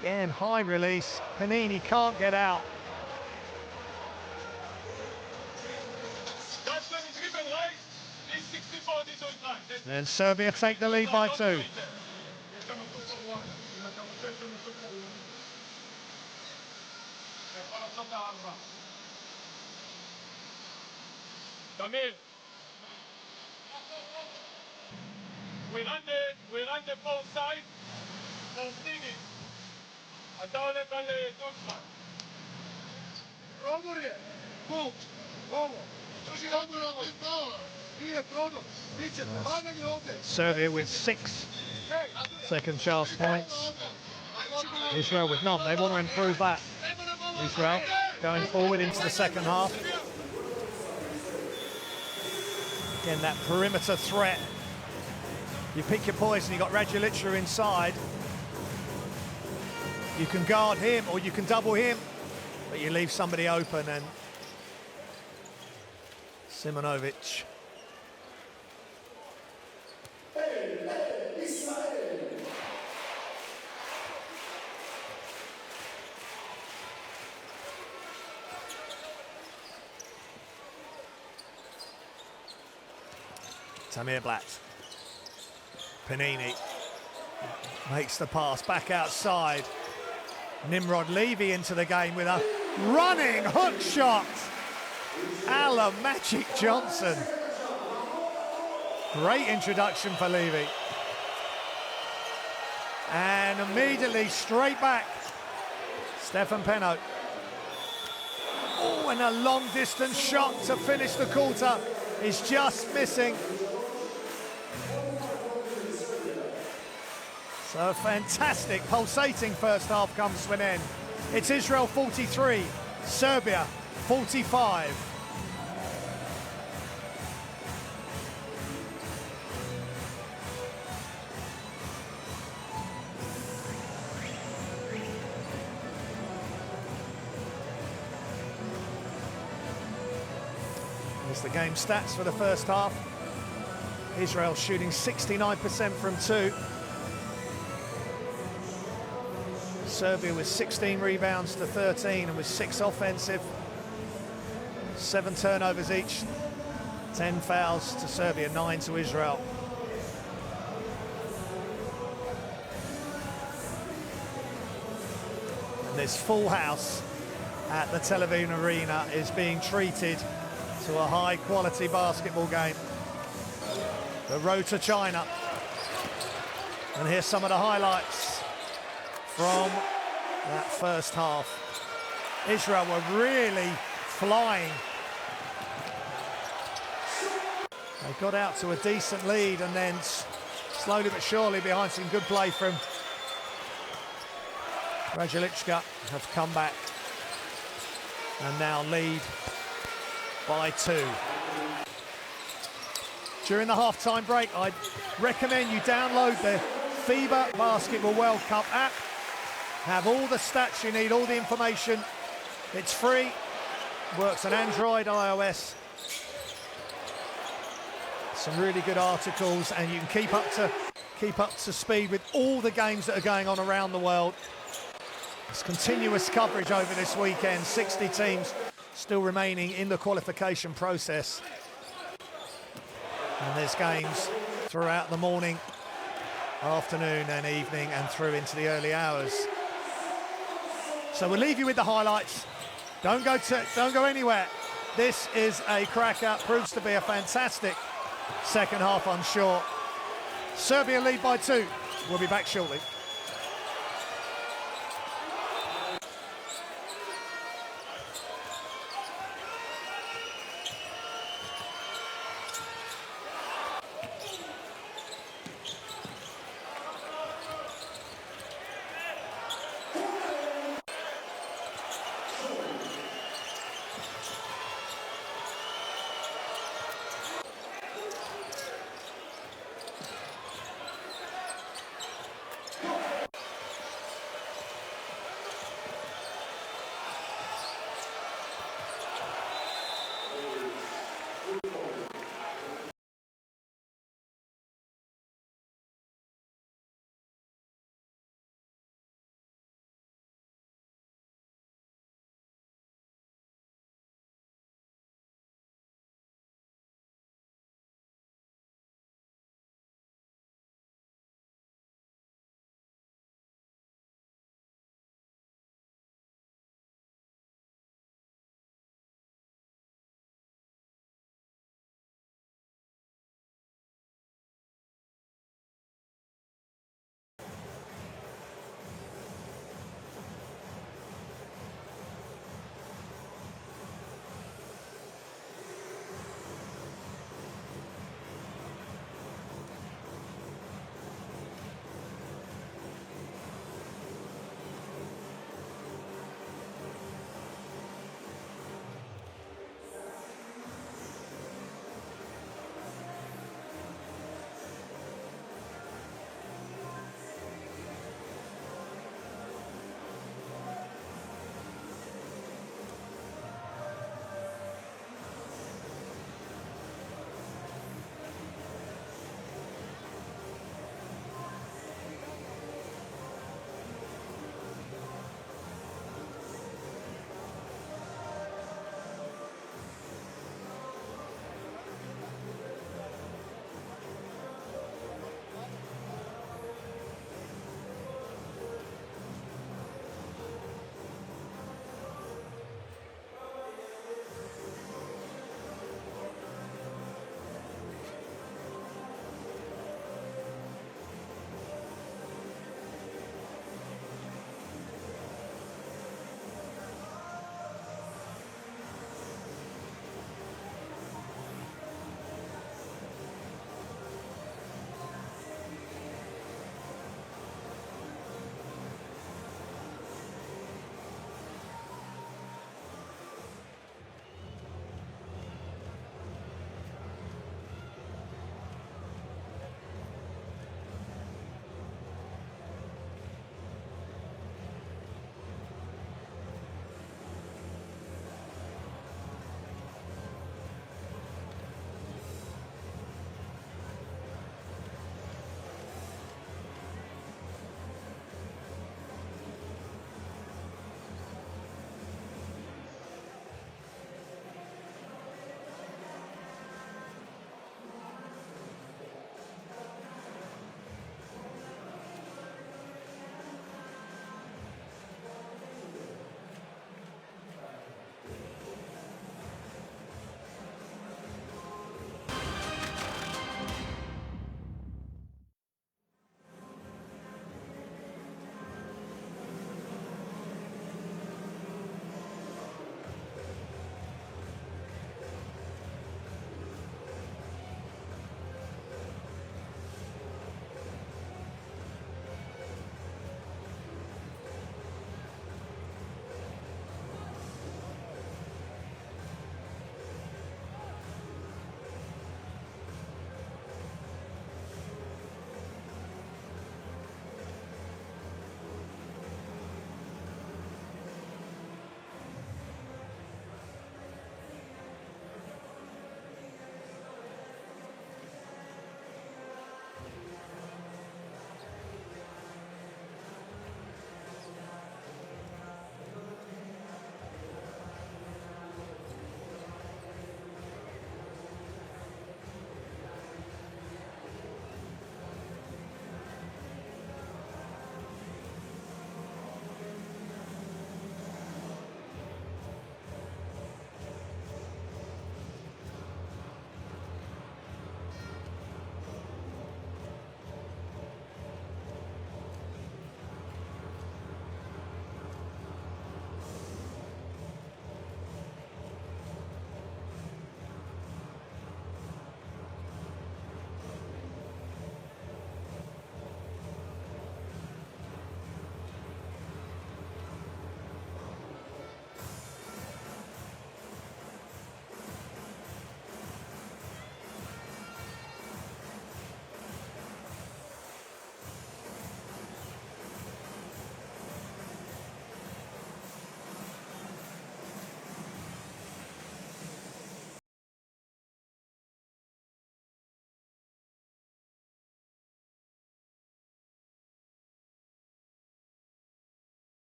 Again, high release. Panini can't get out. And Serbia take the lead by 2. Tamir. We run the both sides. Continue. אתה הולך על דוקסמן. רובורי. בום. רובו. Serbia with 6 second chance points. Israel with none. They want to improve that. Israel going forward into the second half. Again, that perimeter threat. You pick your poison. You've got Raduljic inside. You can guard him or you can double him, but you leave somebody open, and Simonovic. Tamir Blatt. Panini makes the pass back outside. Nimrod Levy into the game with a running hook shot. Ala Magic Johnson. Great introduction for Levy. And immediately straight back, Stefan Penot. Oh, and a long distance shot to finish the quarter is just missing. So a fantastic, pulsating first half comes to an end. It's Israel 43, Serbia 45. Here's the game stats for the first half. Israel shooting 69% from 2. Serbia with 16 rebounds to 13 and with 6 offensive. 7 turnovers each. 10 fouls to Serbia, 9 to Israel. And this full house at the Tel Aviv Arena is being treated to a high quality basketball game. The road to China. And here's some of the highlights from that first half. Israel were really flying. They got out to a decent lead and then slowly but surely, behind some good play from Raduljic, have come back and now lead by 2. During the half-time break, I'd recommend you download the FIBA Basketball World Cup app. Have all the stats you need, all the information. It's free, works on Android, iOS. Some really good articles, and you can keep up to speed with all the games that are going on around the world. There's continuous coverage over this weekend. 60 teams still remaining in the qualification process. And there's games throughout the morning afternoon and evening and through into the early hours. So we'll leave you with the highlights. Don't go anywhere. This is a cracker. Proves to be a fantastic second half, I'm sure. Serbia lead by 2. We'll be back shortly.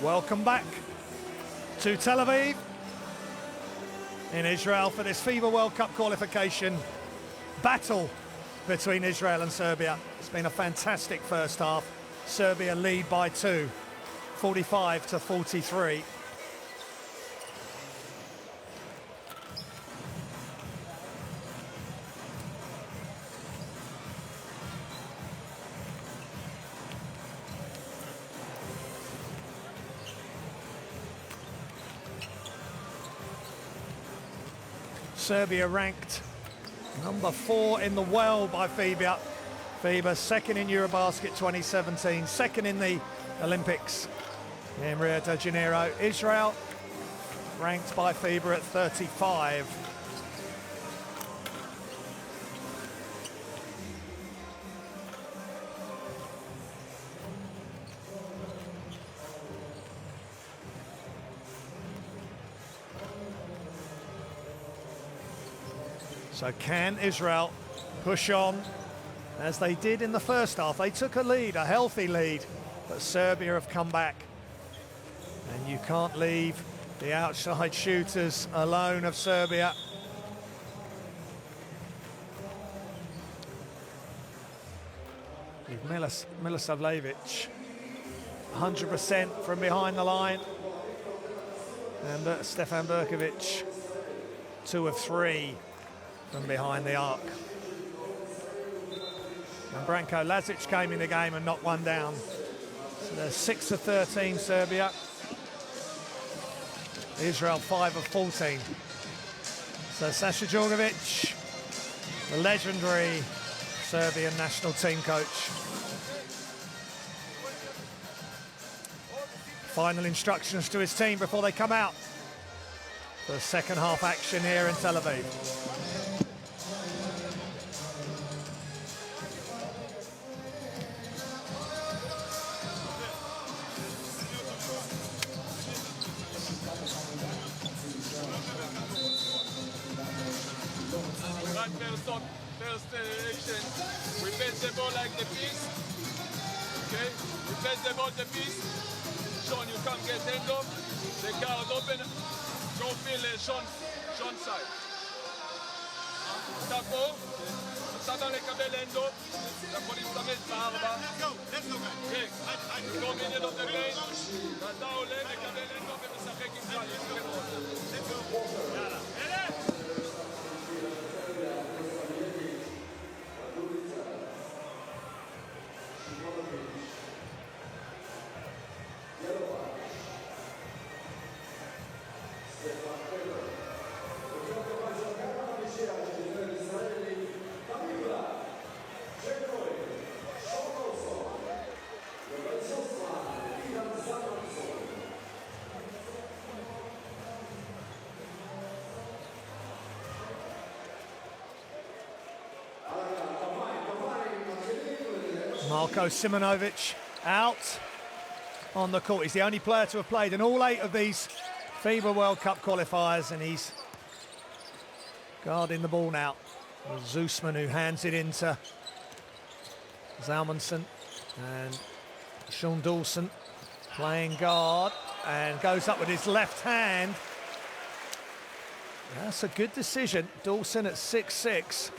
Welcome back to Tel Aviv in Israel for this FIBA World Cup qualification battle between Israel and Serbia. It's been a fantastic first half. Serbia lead by 2, 45-43. Serbia ranked number 4 in the world by FIBA. FIBA second in Eurobasket 2017, second in the Olympics in Rio de Janeiro. Israel ranked by FIBA at 35. So can Israel push on as they did in the first half? They took a lead, a healthy lead, but Serbia have come back. And you can't leave the outside shooters alone of Serbia. With Milosavljevic, 100% from behind the line. And Stefan Berkovic, 2 of 3. From behind the arc. And Branko Lazic came in the game and knocked one down. So there's 6 of 13 Serbia. Israel 5 of 14. So Sasha Djordjevic, the legendary Serbian national team coach. Final instructions to his team before they come out for second half action here in Tel Aviv. First action, we pass the ball like the piece, okay? We pass the ball the piece, Sean, you come get end up, the guard open, go feel Sean side. Tapo, אתה לקבל end up, אתה יכול להסתמש ב4. Let's go, כן, go minute of the game, ואתה עולה, מקבל end up ומשחק עם זה. Let's go, יאללה, Marko Simonovic out on the court. He's the only player to have played in all 8 of these FIBA World Cup qualifiers, and he's guarding the ball now. Zusman, who hands it into Zalmanson, and Sean Dawson playing guard and goes up with his left hand. That's a good decision. Dawson at 6'6".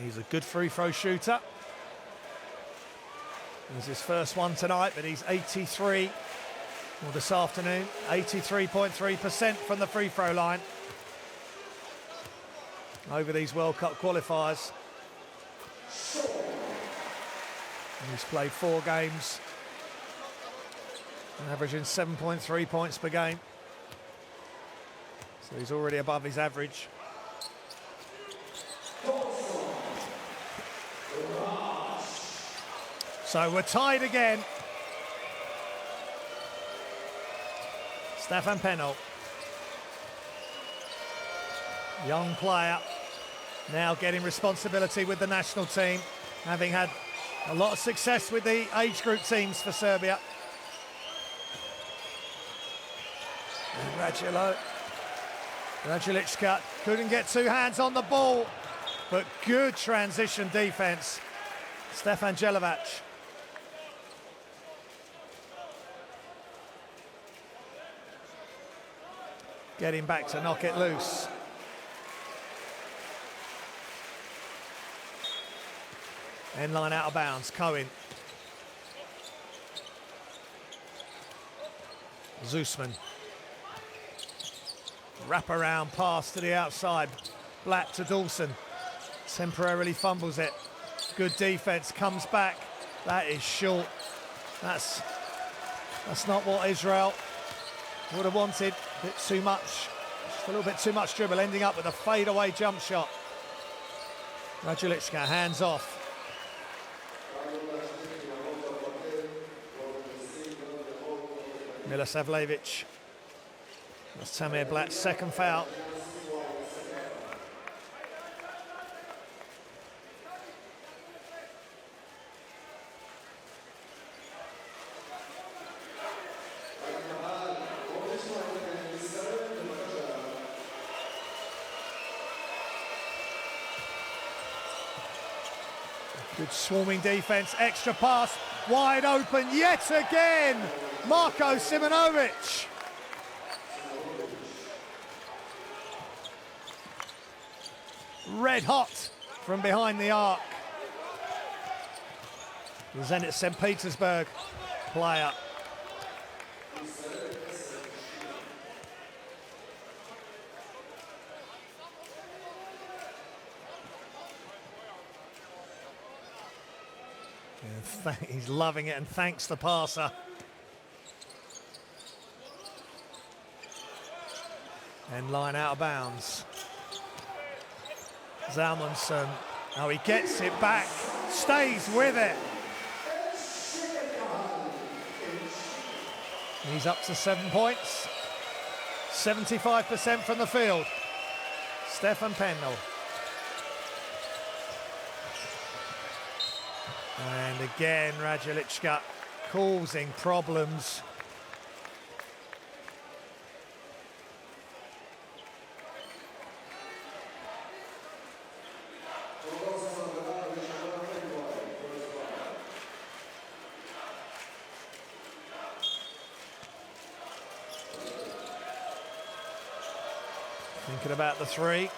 He's a good free throw shooter. It was his first one tonight, but he's 83, or this afternoon, 83.3% from the free throw line over these World Cup qualifiers. And he's played 4 games, averaging 7.3 points per game. So he's already above his average. So we're tied again. Stefan Penel, young player, now getting responsibility with the national team, having had a lot of success with the age group teams for Serbia. And Radulov Radulicka couldn't get two hands on the ball, but good transition defense. Stefan Jelavac. Getting back to knock it loose. End line out of bounds. Cohen. Zusman. Wrap around pass to the outside. Black to Dawson. Temporarily fumbles it. Good defense. Comes back. That is short. That's not what Israel would have wanted. A bit too much. Just a little bit too much dribble. Ending up with a fadeaway jump shot. Radulicka hands off. Milosavljevic. That's Tamir Blatt's second foul. Good swarming defense, extra pass, wide open yet again. Marko Simonovic. Red hot from behind the arc. The Zenit St. Petersburg player. He's loving it and thanks the passer. End line out of bounds. Zalmanson, now he gets it back, stays with it. He's up to 7 points. 75% from the field. Stefan Pendle. And again, Radulicka causing problems. Thinking about the three.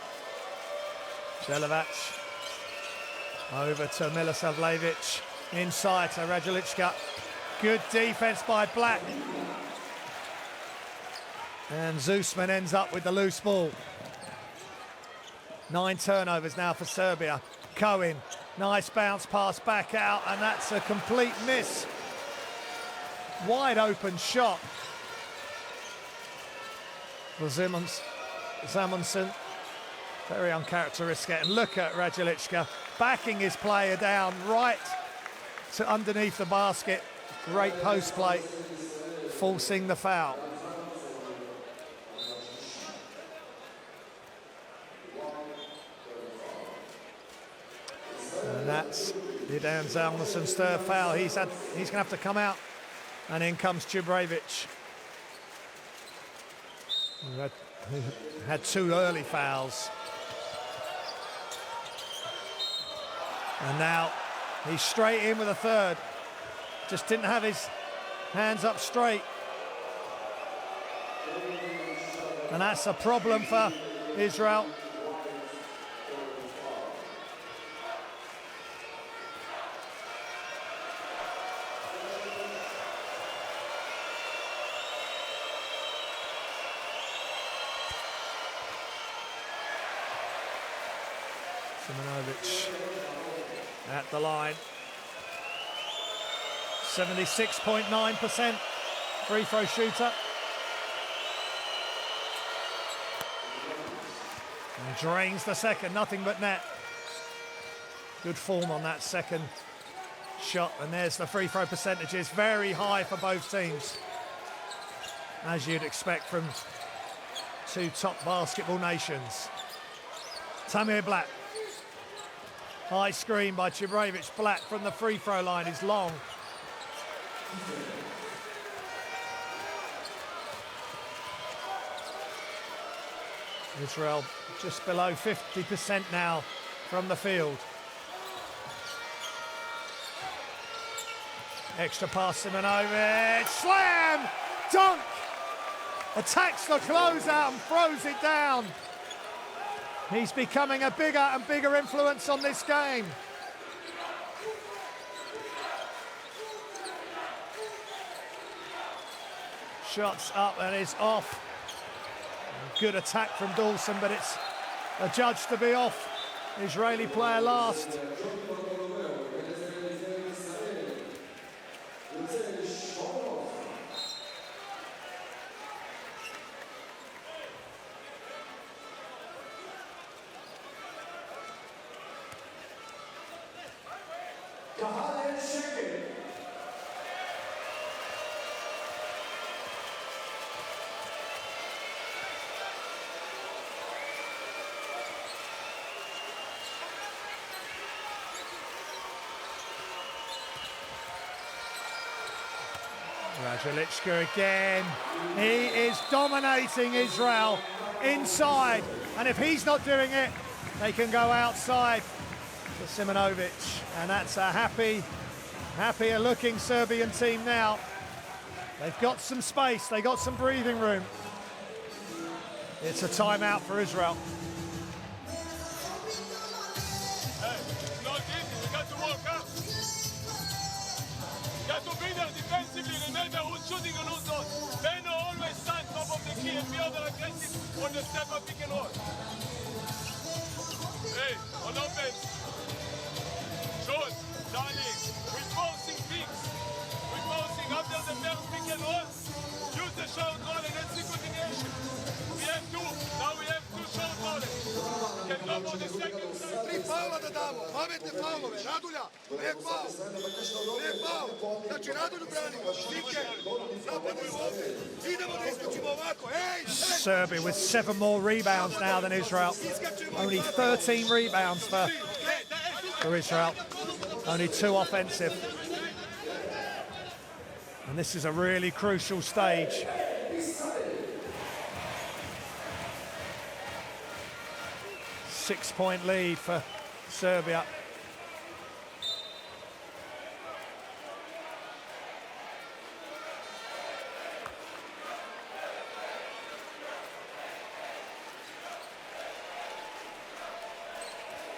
Jelavac. Over to Milosavljevic. Inside to Radulicka. Good defense by Black. And Zusman ends up with the loose ball. 9 turnovers now for Serbia. Cohen. Nice bounce pass back out, and that's a complete miss. Wide open shot. For Zalmanson. Very uncharacteristic. And look at Radulicka backing his player down right to underneath the basket. Great post play, forcing the foul. And that's Dejan Zalmanson's third foul. He's going to have to come out. And in comes Djibrevic. Who had 2 early fouls. And now he's straight in with a third. Just didn't have his hands up straight. And that's a problem for Israel. Simonovic at the line. 76.9% free throw shooter. And drains the second, nothing but net. Good form on that second shot. And there's the free throw percentages, very high for both teams, as you'd expect from 2 top basketball nations. Tamir Black. High screen by Djibrevic. Black from the free throw line is long. Israel just below 50% now from the field. Extra pass, Simonovic, slam, dunk, attacks the closeout and throws it down. He's becoming a bigger and bigger influence on this game. Shots up and it's off. Good attack from Dawson, but it's adjudged to be off. Israeli player last. Radulitschka again. He is dominating Israel inside. And if he's not doing it, they can go outside to Simonovic. And that's a happier looking Serbian team now. They've got some space, they got some breathing room. It's a timeout for Israel. Hey, it's not easy, we got to work up. You got to be there defensively, remember who's shooting and who's not. Beno always stand top of the key and be other aggressive on the step up pick and roll. Hey, on offense. Shoot, darling, we're forcing picks. We're forcing after the first pick and roll. Use the short roll and then see continuation. We have two, now we have two short rollers. We can go for the second side. 3 faula da damo, pametne faulove, Radulja, lijep faul, znači Radulju branimo, štike, napadimo ovdje, idemo da iskačimo ovako, ej! Serbia with 7 more rebounds now than Israel. Only 13 rebounds for Israel. Only 2 offensive. And this is a really crucial stage. Six-point lead for Serbia.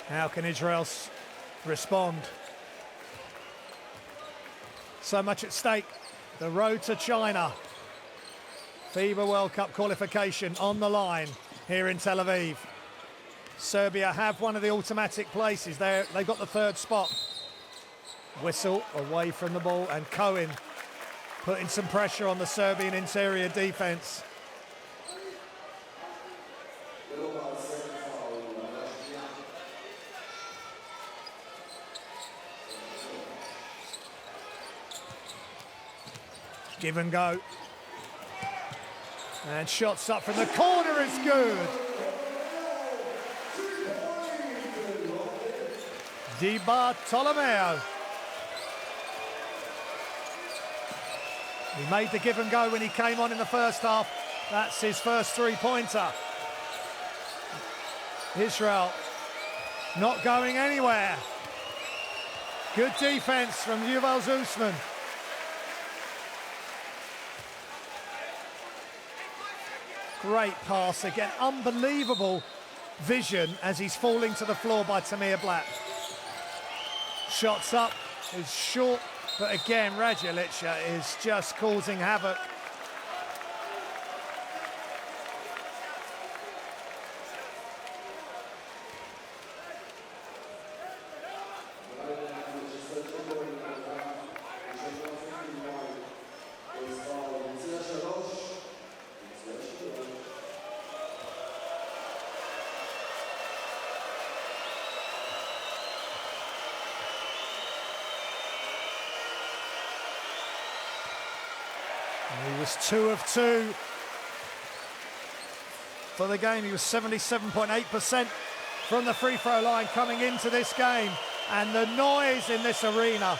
How can Israel respond? So much at stake. The road to China. FIBA World Cup qualification on the line here in Tel Aviv. Serbia have one of the automatic places. They've got the 3rd spot. Whistle away from the ball, and Cohen putting some pressure on the Serbian interior defense. Give and go. And shots up from the corner is good. Di Bartolomeo. He made the give and go when he came on in the first half. That's his first 3-pointer. Israel not going anywhere. Good defense from Yuval Zusman. Great pass again, unbelievable vision as he's falling to the floor by Tamir Black. Shots up is short, but again, Radulitschka is just causing havoc. He was 2 of 2 for the game. He was 77.8% from the free throw line coming into this game. And the noise in this arena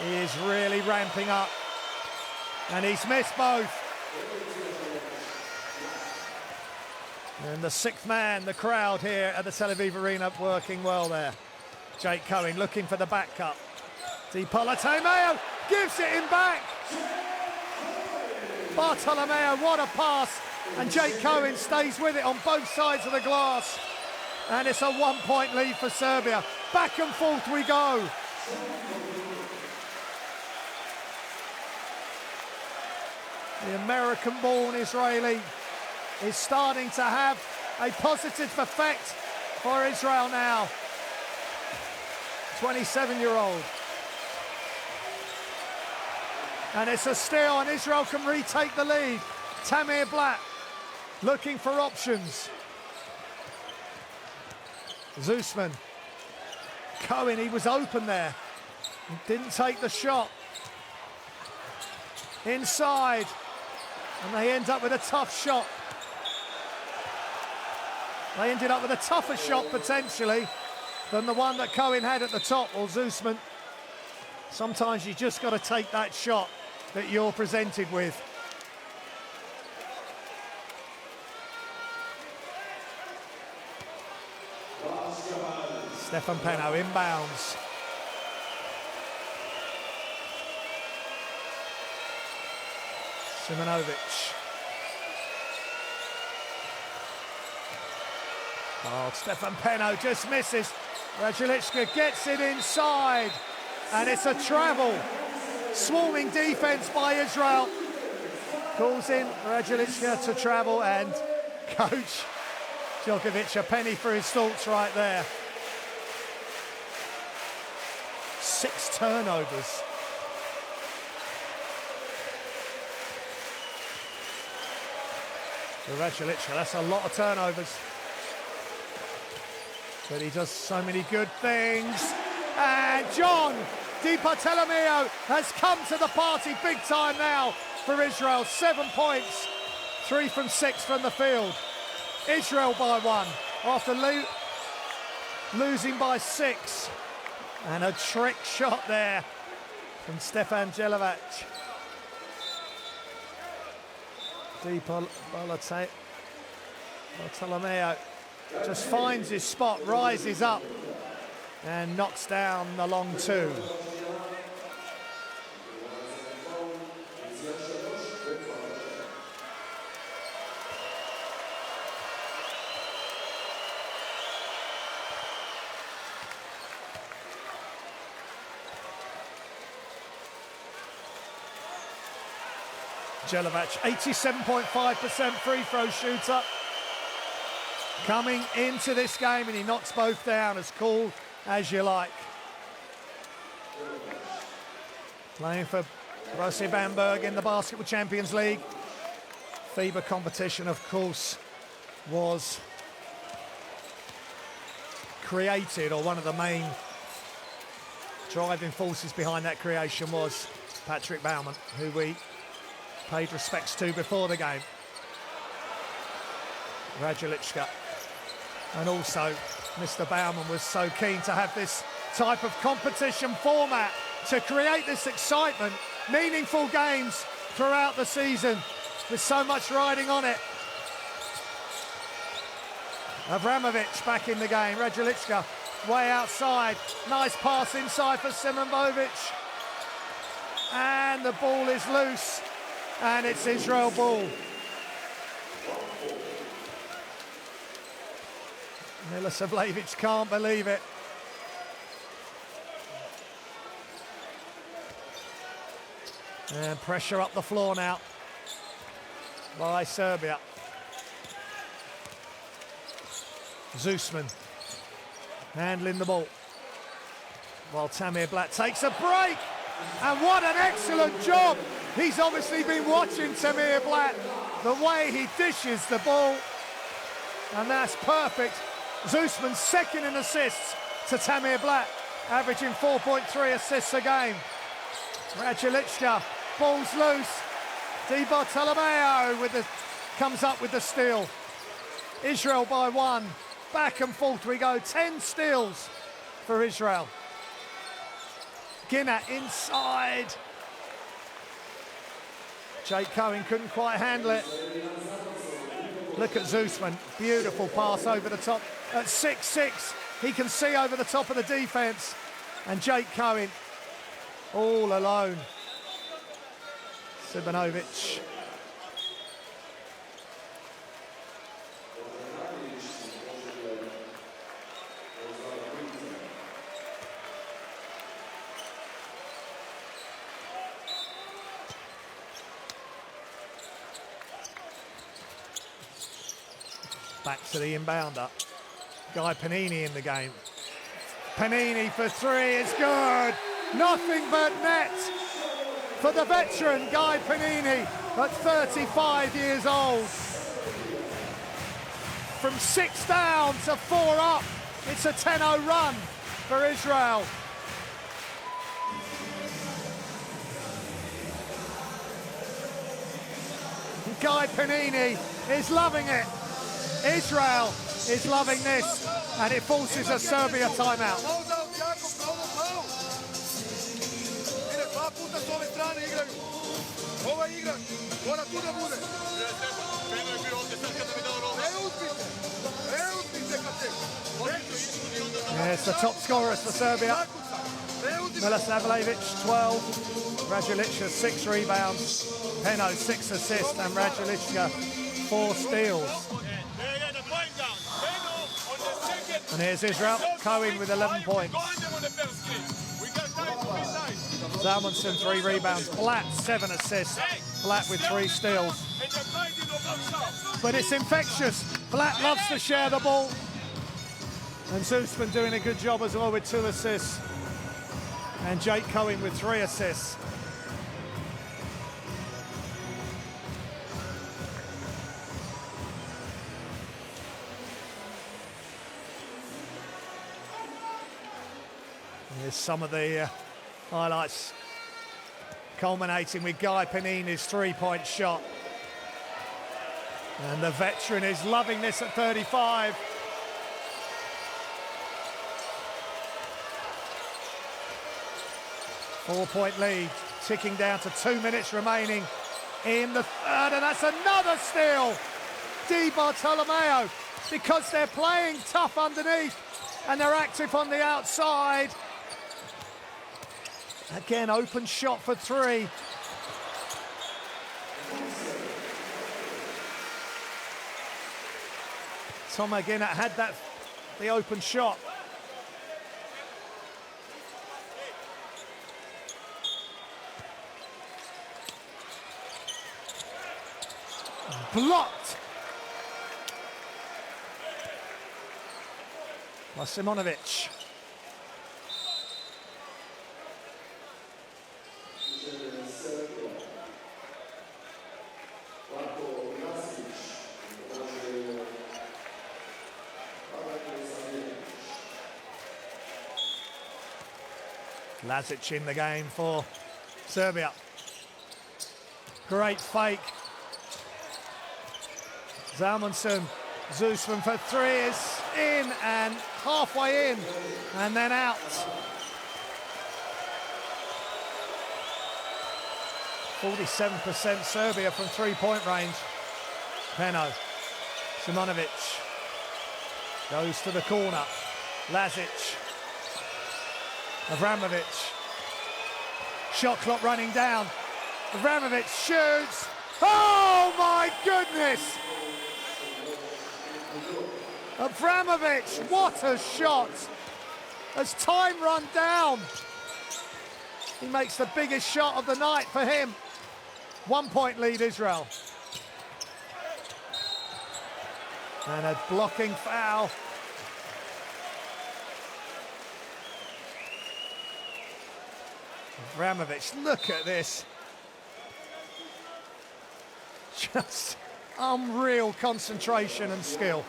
is really ramping up. And he's missed both. And the sixth man, the crowd here at the Tel Aviv Arena, working well there. Jake Cohen looking for the back cut. Bartolomeo gives it him back. Bartolomeo, what a pass. And Jake Cohen stays with it on both sides of the glass. And it's a 1 point lead for Serbia. Back and forth we go. The American-born Israeli is starting to have a positive effect for Israel now. 27-year-old. And it's a steal, and Israel can retake the lead. Tamir Blatt looking for options. Zusman. Cohen, he was open there. Didn't take the shot. Inside. And they end up with a tough shot. They ended up with a tougher shot, potentially, than the one that Cohen had at the top, or Zusman. Sometimes you just got to take that shot that you're presented with. Stefan Penno inbounds. Simonovic. Oh, Stefan Penno just misses. Raduljic gets it inside. And it's a travel. Swarming defense by Israel. Calls in Raduljic to travel, and coach Djokovic a penny for his thoughts right there. 6 turnovers. For Raduljic, that's a lot of turnovers. But he does so many good things. And John Di Bartolomeo has come to the party big time now for Israel. 7 points, 3 from 6 from the field. Israel by 1 after losing by 6. And a trick shot there from Stefan Jelavac. Di Bartolomeo just finds his spot, rises up, and knocks down the long 2. Jelavac, 87.5% free throw shooter. Coming into this game, and he knocks both down, as cool as you like. Playing for Borussia Bamberg in the Basketball Champions League. FIBA competition, of course, was created, or one of the main driving forces behind that creation was Patrick Baumann, who we paid respects to before the game. Raduljic. And also, Mr. Baumann was so keen to have this type of competition format to create this excitement, meaningful games throughout the season, with so much riding on it. Avramovic back in the game. Raduljic way outside. Nice pass inside for Simonovic. And the ball is loose. And it's Israel ball. Milisavljevic can't believe it. And pressure up the floor now by Serbia. Zusman handling the ball, while Tamir Blatt takes a break. And what an excellent job. He's obviously been watching Tamir Blatt, the way he dishes the ball. And that's perfect. Zusman second in assists to Tamir Blatt, averaging 4.3 assists a game. Raduljic, ball's loose. Di Bartolomeo comes up with the steal. Israel by 1. Back and forth we go. 10 steals for Israel. Ginna inside. Jake Cohen couldn't quite handle it. Look at Zusman, beautiful pass over the top. At 6'6", he can see over the top of the defence. And Jake Cohen, all alone. Simonovic. Back to the inbounder. Guy Panini in the game. Panini for three is good. Nothing but net for the veteran Guy Panini at 35 years old. From 6 down to 4 up, it's a 10-0 run for Israel. Guy Panini is loving it. Israel is loving this, and it forces a Serbia timeout. Yes, the top scorers for Serbia. Milosavic, 12. Radulica, 6 rebounds. Peno, 6 assists, and Radulica, 4 steals. And here's Israel, Cohen with 11 points. Zalmanson, 3 rebounds. Blatt, 7 assists. Blatt with 3 steals. But it's infectious. Blatt loves to share the ball. And Zusman doing a good job as well with 2 assists. And Jake Cohen with 3 assists. Here's some of the highlights, culminating with Guy Panini's 3-point shot. And the veteran is loving this at 35. Four-point lead, ticking down to 2 minutes remaining in the third, and that's another steal. Di Bartolomeo, because they're playing tough underneath and they're active on the outside. Again, open shot for 3. Tom again had the open shot. Blocked by Simonovic. Lazic in the game for Serbia. Great fake. Zalmanson, Zusman for 3 is in and halfway in and then out. 47% Serbia from 3-point range. Peno, Simonovic goes to the corner. Lazic, Avramovic, shot clock running down. Avramovic shoots. Oh my goodness! Avramovic, what a shot! As time run down, he makes the biggest shot of the night for him. 1-point lead, Israel. And a blocking foul. Avramovic, look at this. Just unreal concentration and skill.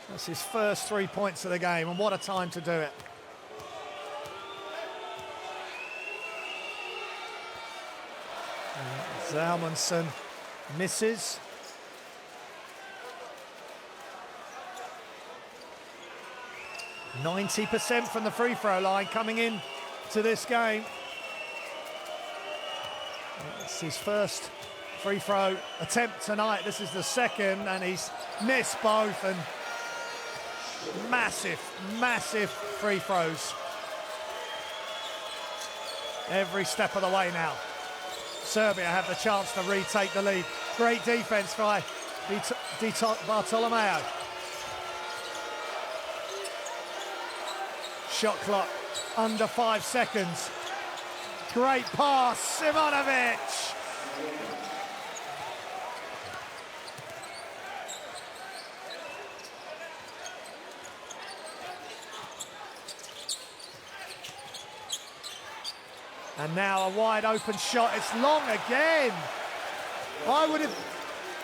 That's his first 3 points of the game, and what a time to do it. Zalmanson misses. %90 from the free throw line coming in to this game. It's his first free throw attempt tonight. This is the second, and he's missed both, and massive, massive free throws. Every step of the way now. Serbia have the chance to retake the lead. Great defense by Bartolomeo. Shot clock under 5 seconds. Great pass, Simonovic. And now a wide open shot. It's long again.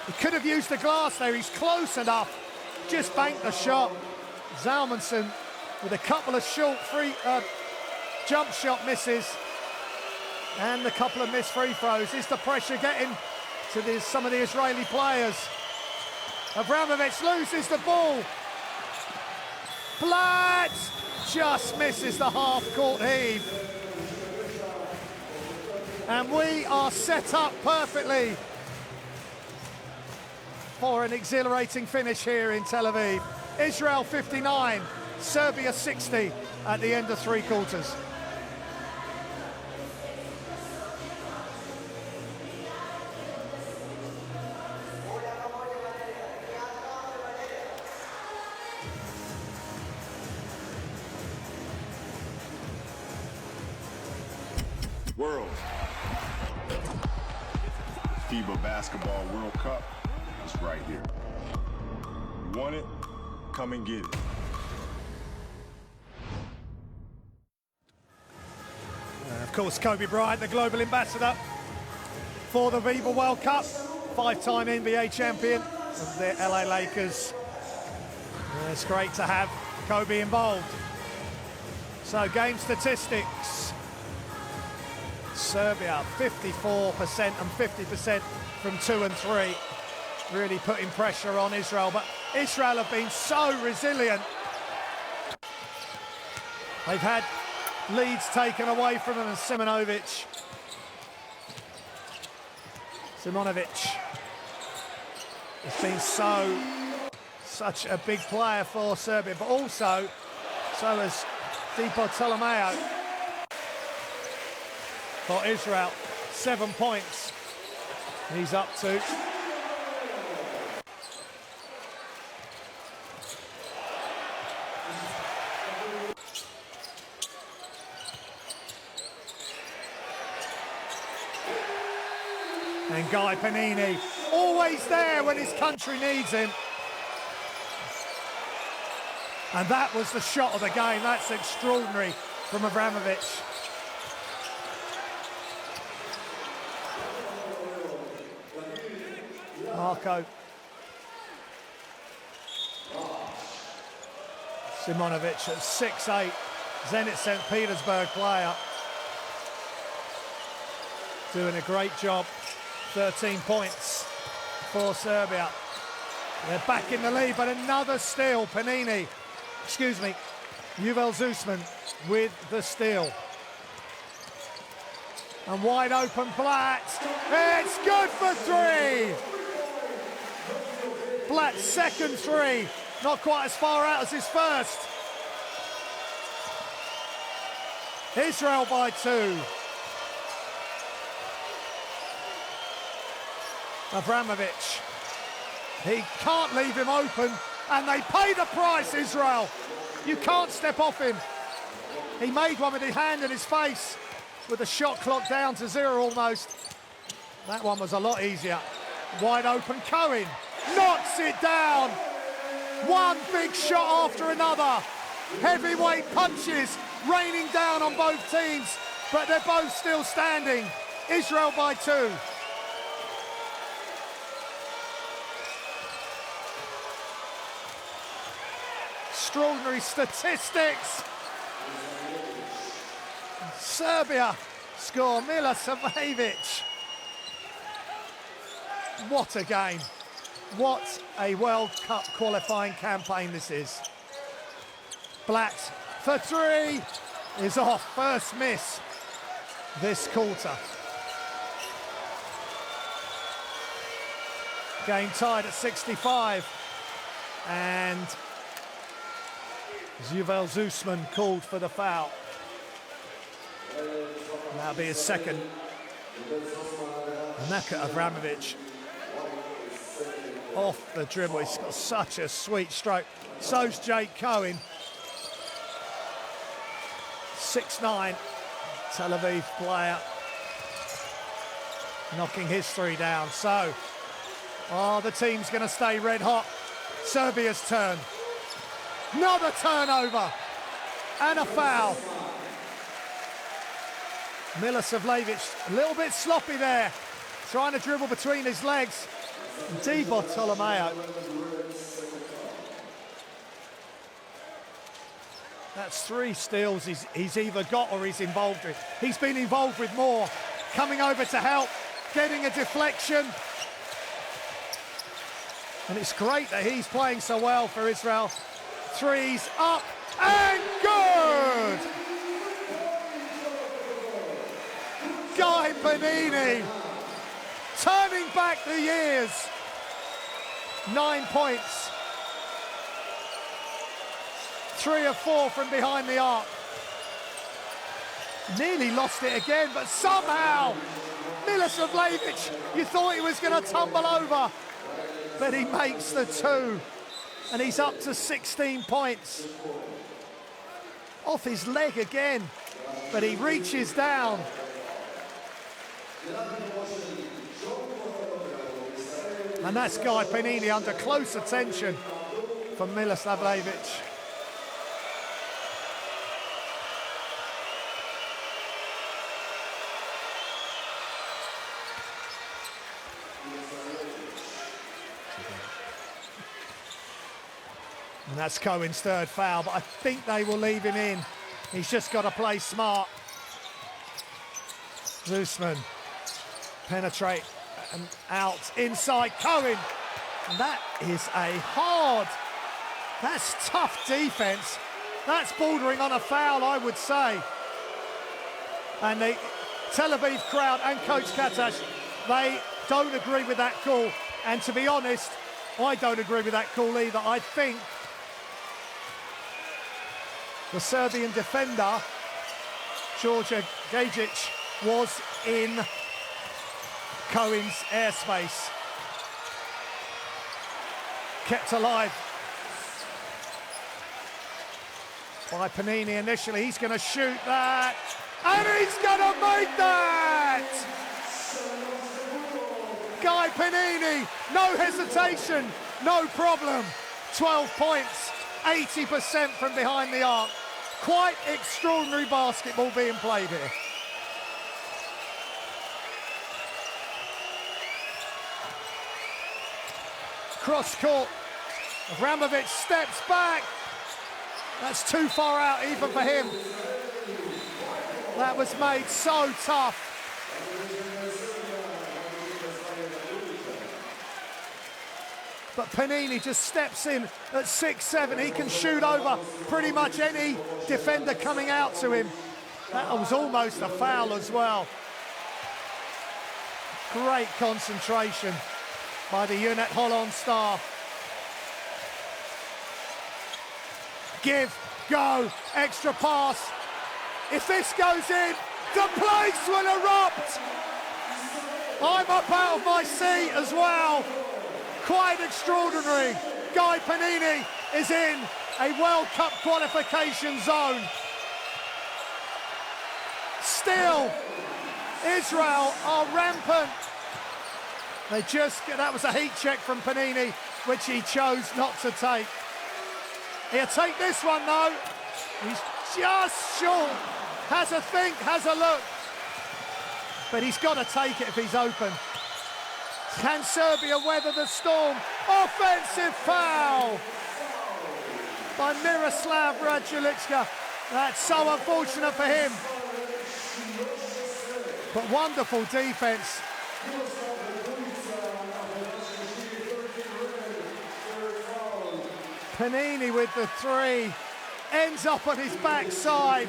He could have used the glass there. He's close enough. Just banked the shot. Zalmanson with a couple of short jump shot misses and a couple of missed free throws. Is the pressure getting to some of the Israeli players? Abramovich loses the ball. Blatt just misses the half-court heave. And we are set up perfectly for an exhilarating finish here in Tel Aviv. Israel 59, Serbia 60 at the end of 3 quarters. World. FIBA Basketball World Cup is right here. You want it? Come and get it. Of course, Kobe Bryant, the global ambassador for the FIBA World Cup, 5-time NBA champion of the LA Lakers. It's great to have Kobe involved. So, game statistics. Serbia 54% and 50% from 2 and 3, really putting pressure on Israel, but Israel have been so resilient. They've had leads taken away from them, and Simonovic has been such a big player for Serbia, but also so has Bartolomeo for Israel. 7 points he's up to. And Guy Panini, always there when his country needs him. And that was the shot of the game. That's extraordinary from Abramovich. Marko Simonovic at 6'8", Zenit St. Petersburg player. Doing a great job. 13 points for Serbia. They're back in the lead, but another steal. Yuval Zusman with the steal. And wide open Blatt. It's good for 3. Blatt's second 3. Not quite as far out as his first. Israel by 2. Abramovich. He can't leave him open, and they pay the price, Israel. You can't step off him. He made one with his hand in his face with the shot clock down to 0 almost. That one was a lot easier. Wide open Cohen knocks it down. One big shot after another. Heavyweight punches raining down on both teams, but they're both still standing. Israel by 2. Extraordinary statistics. Serbia score. Milosevic. What a game. What a World Cup qualifying campaign this is. Blatt for 3 is off. First miss this quarter. Game tied at 65. And Yuval Zusman called for the foul. That'll be his second. Naka Avramovic off the dribble. He's got such a sweet stroke. So's Jake Cohen. 6'9", Tel Aviv player. Knocking his three down. So, the team's going to stay red hot. Serbia's turn. Another turnover. And a foul. Milosavljevic, a little bit sloppy there. Trying to dribble between his legs. Di Bartolomeo. That's 3 steals he's either got or he's involved with. He's been involved with more. Coming over to help, getting a deflection. And it's great that he's playing so well for Israel. Threes up and good! Guy Panini turning back the years. 9 points. 3 of 4 from behind the arc. Nearly lost it again, but somehow Milosavljevic, you thought he was going to tumble over, but he makes the 2, and he's up to 16 points. Off his leg again, but he reaches down. And that's Guy Panini under close attention from Milosavljevic. And that's Cohen's 3rd foul, but I think they will leave him in. He's just got to play smart. Zusman penetrate and out inside Cohen. And that is that's tough defense. That's bordering on a foul, I would say. And the Tel Aviv crowd and Coach Katash, they don't agree with that call. And to be honest, I don't agree with that call either. I think the Serbian defender, Georgia Gajic, was in Cohen's airspace. Kept alive by Panini initially. He's going to shoot that, and he's going to make that! Guy Panini, no hesitation, no problem. 12 points, 80% from behind the arc. Quite extraordinary basketball being played here. Cross court, Avramovic steps back. That's too far out even for him. That was made so tough. But Panini just steps in at 6'7". He can shoot over pretty much any defender coming out to him. That was almost a foul as well. Great concentration by the Unit Holland star. Give, go, extra pass. If this goes in, the place will erupt. I'm up out of my seat as well. Quite extraordinary. Guy Panini is in a World Cup qualification zone. Still, Israel are rampant. That was a heat check from Panini, which he chose not to take. He'll take this one though. He's just short. Has a think, has a look. But he's got to take it if he's open. Can Serbia weather the storm? Offensive foul by Miroslav Radjulica. That's so unfortunate for him. But wonderful defense. Panini with the 3. Ends up on his backside.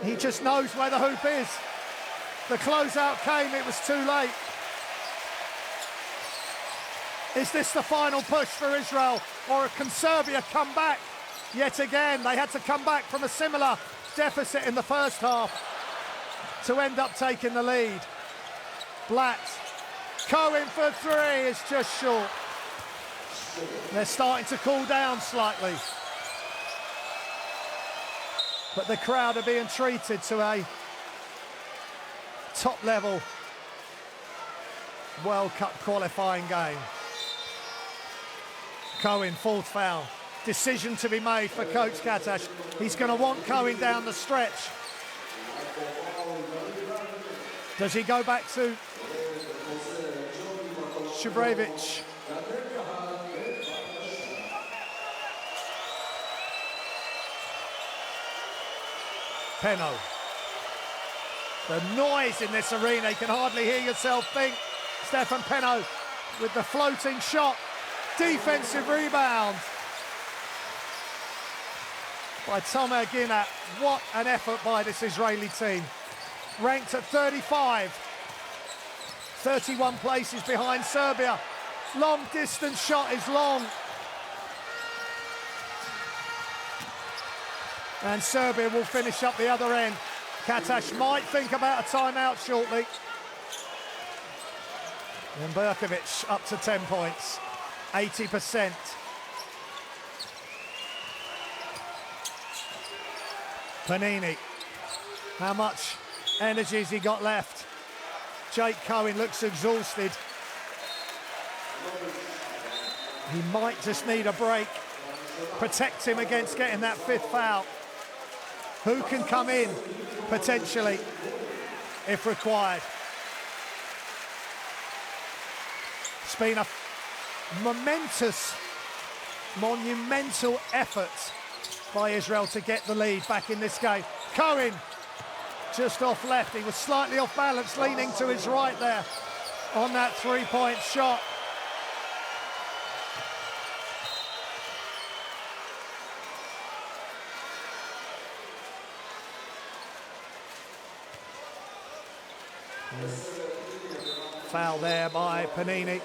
He just knows where the hoop is. The closeout came, it was too late. Is this the final push for Israel, or can Serbia come back yet again? They had to come back from a similar deficit in the first half to end up taking the lead. Blatt, Cohen for three is just short. They're starting to cool down slightly, but the crowd are being treated to a top-level World Cup qualifying game. Cohen, fourth foul. Decision to be made for Coach Katash. He's going to want Cohen down the stretch. Does he go back to Shubrevich? Peno. The noise in this arena, you can hardly hear yourself think. Stefan Peno with the floating shot. Defensive rebound by Tomer Ginat. What an effort by this Israeli team. Ranked at 35. 31 places behind Serbia. Long distance shot is long. And Serbia will finish up the other end. Katash might think about a timeout shortly. And Berkovic up to 10 points. 80%. Panini. How much energy has he got left? Jake Cohen looks exhausted. He might just need a break. Protect him against getting that fifth foul. Who can come in, potentially, if required? It's been a monumental effort by Israel to get the lead back in this game. Cohen, just off left. He was slightly off balance, leaning to his right there on that three-point shot. Foul there by Panini.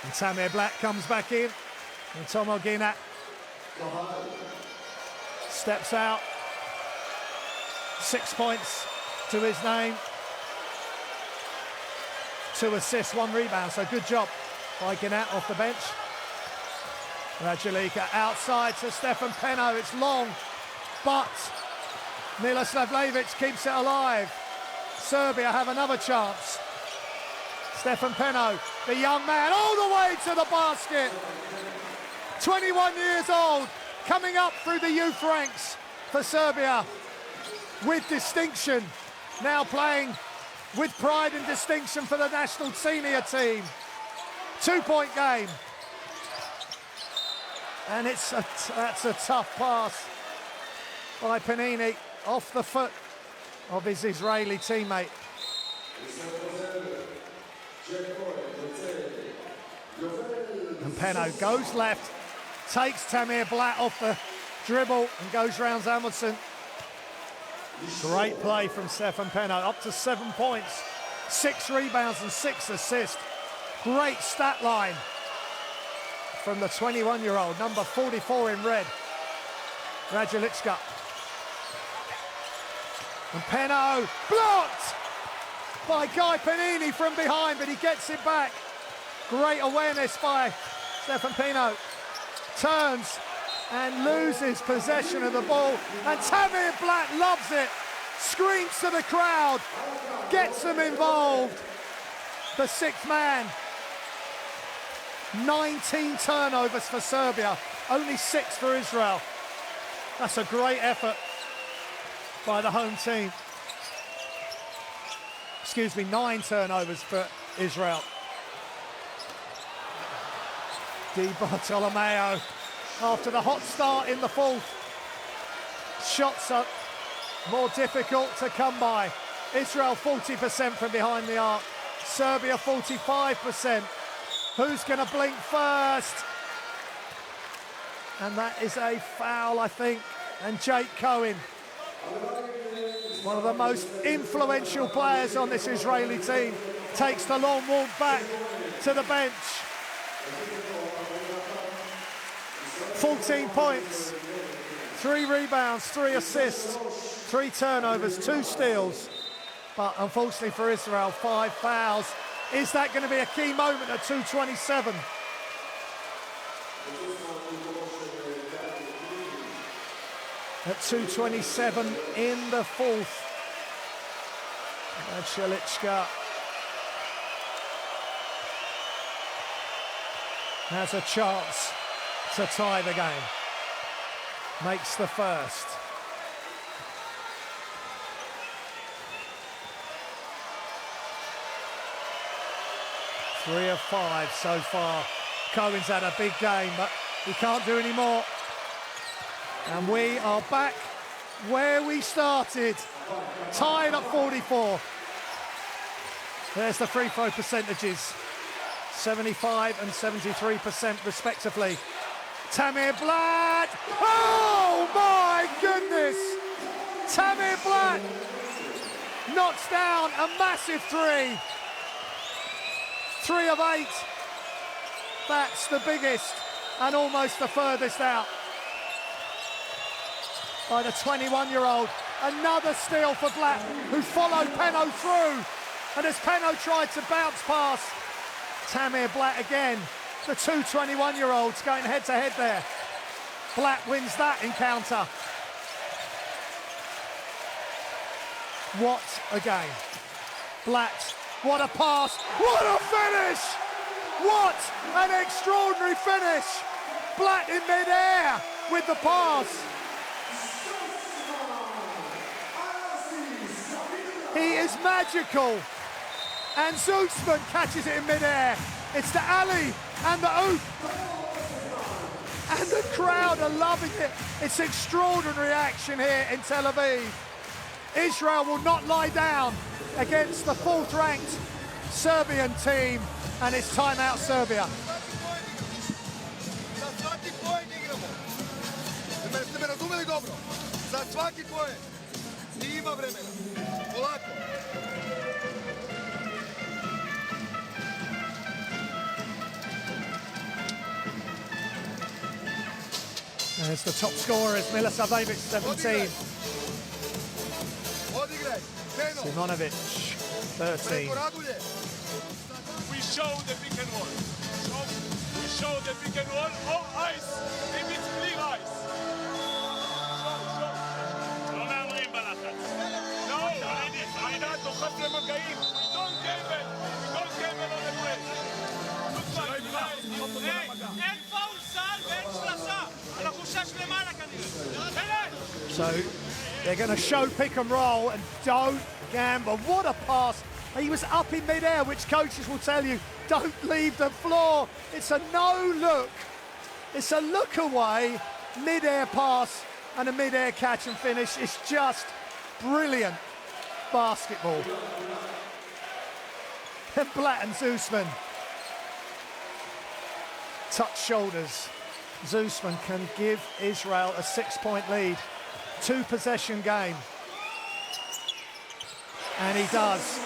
And Tamir Blatt comes back in. And Tomer Ginat steps out. 6 points to his name. 2 assists, 1 rebound. So good job by Ginat off the bench. Radulika outside to Stefan Peno. It's long, but Miloslav Levic keeps it alive. Serbia have another chance. Stefan Peno, the young man, all the way to the basket. 21 years old, coming up through the youth ranks for Serbia with distinction. Now playing with pride and distinction for the national senior team. 2-point game. And that's a tough pass by Panini off the foot of his Israeli teammate. And Peno goes left, takes Tamir Blatt off the dribble and goes round Samuelson. Great play from Stefan Peno, up to 7 points, 6 rebounds and 6 assists. Great stat line from the 21-year-old, number 44 in red, Raduljic. And Peno blocked by Guy Panini from behind, but he gets it back. Great awareness by Stefan Peno. Turns and loses possession of the ball, and Tamir Blatt loves it. Screams to the crowd, gets them involved. The sixth man. 19 turnovers for Serbia, only 6 for Israel. That's a great effort by the home team. Excuse me, 9 turnovers for Israel. Di Bartolomeo, after the hot start in the fourth, shots are more difficult to come by. Israel 40% from behind the arc, Serbia 45%. Who's going to blink first? And that is a foul, I think. And Jake Cohen one of the most influential players on this Israeli team, takes the long walk back to the bench. 14 points, 3 rebounds, 3 assists, 3 turnovers, 2 steals. But unfortunately for Israel, 5 fouls. Is that going to be a key moment at 2:27? At 2:27 in the fourth. Chilichka has a chance to tie the game. Makes the first. Three of 5 so far. Cohen's had a big game, but he can't do any more. And we are back where we started, tied at 44. There's the free throw percentages, 75 and 73% respectively. Tamir Blatt, oh my goodness! Tamir Blatt knocks down a massive 3. 3 of 8. That's the biggest and almost the furthest out by the 21-year-old. Another steal for Blatt, who followed Penno through. And as Penno tried to bounce past Tamir Blatt again, the 2 21-year-olds going head-to-head there. Blatt wins that encounter. What a game. Blatt, what a pass, what a finish! What an extraordinary finish! Blatt in mid-air with the pass. He is magical. And Zusman catches it in mid-air. It's the alley and the oop. And the crowd are loving it. It's extraordinary action here in Tel Aviv. Israel will not lie down against the 4th-ranked Serbian team, and it's timeout Serbia. There's the top scorer, is Milosavic, 17. Simonovic, 13. We show the pick and roll. We show the pick and roll. Oh, ice. Maybe it's clear ice. לא מהמרים בלחץ. No, עינת דוחף למגעים. We don't gamble. We don't gamble on the break. אין פאול סל ואין שלשה. אנחנו 6 למעלה כנראה. So they're going to show pick and roll and don't gamble. What a pass. He was up in mid-air, which coaches will tell you, don't leave the floor. It's a no-look. It's a look away, mid-air pass and a mid-air catch and finish. It's just brilliant basketball. And Blatt and Zusman touch shoulders. Zusman can give Israel a 6-point lead. 2-possession game. And he does.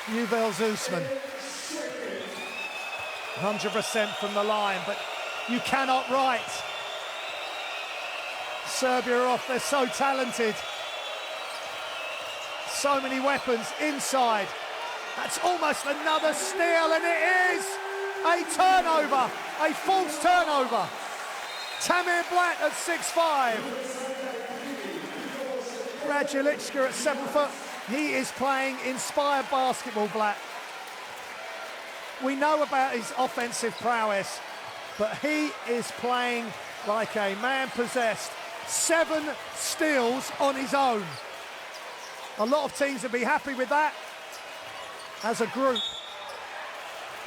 Yuval Zusman. 100% from the line, but you cannot write. Serbia are off, they're so talented. So many weapons inside. That's almost another steal, and it is a turnover, a false turnover. Tamir Blatt at 6'5". Radjulichka at 7 foot. He is playing inspired basketball, Blatt. We know about his offensive prowess, but he is playing like a man possessed. 7 steals on his own. A lot of teams would be happy with that as a group.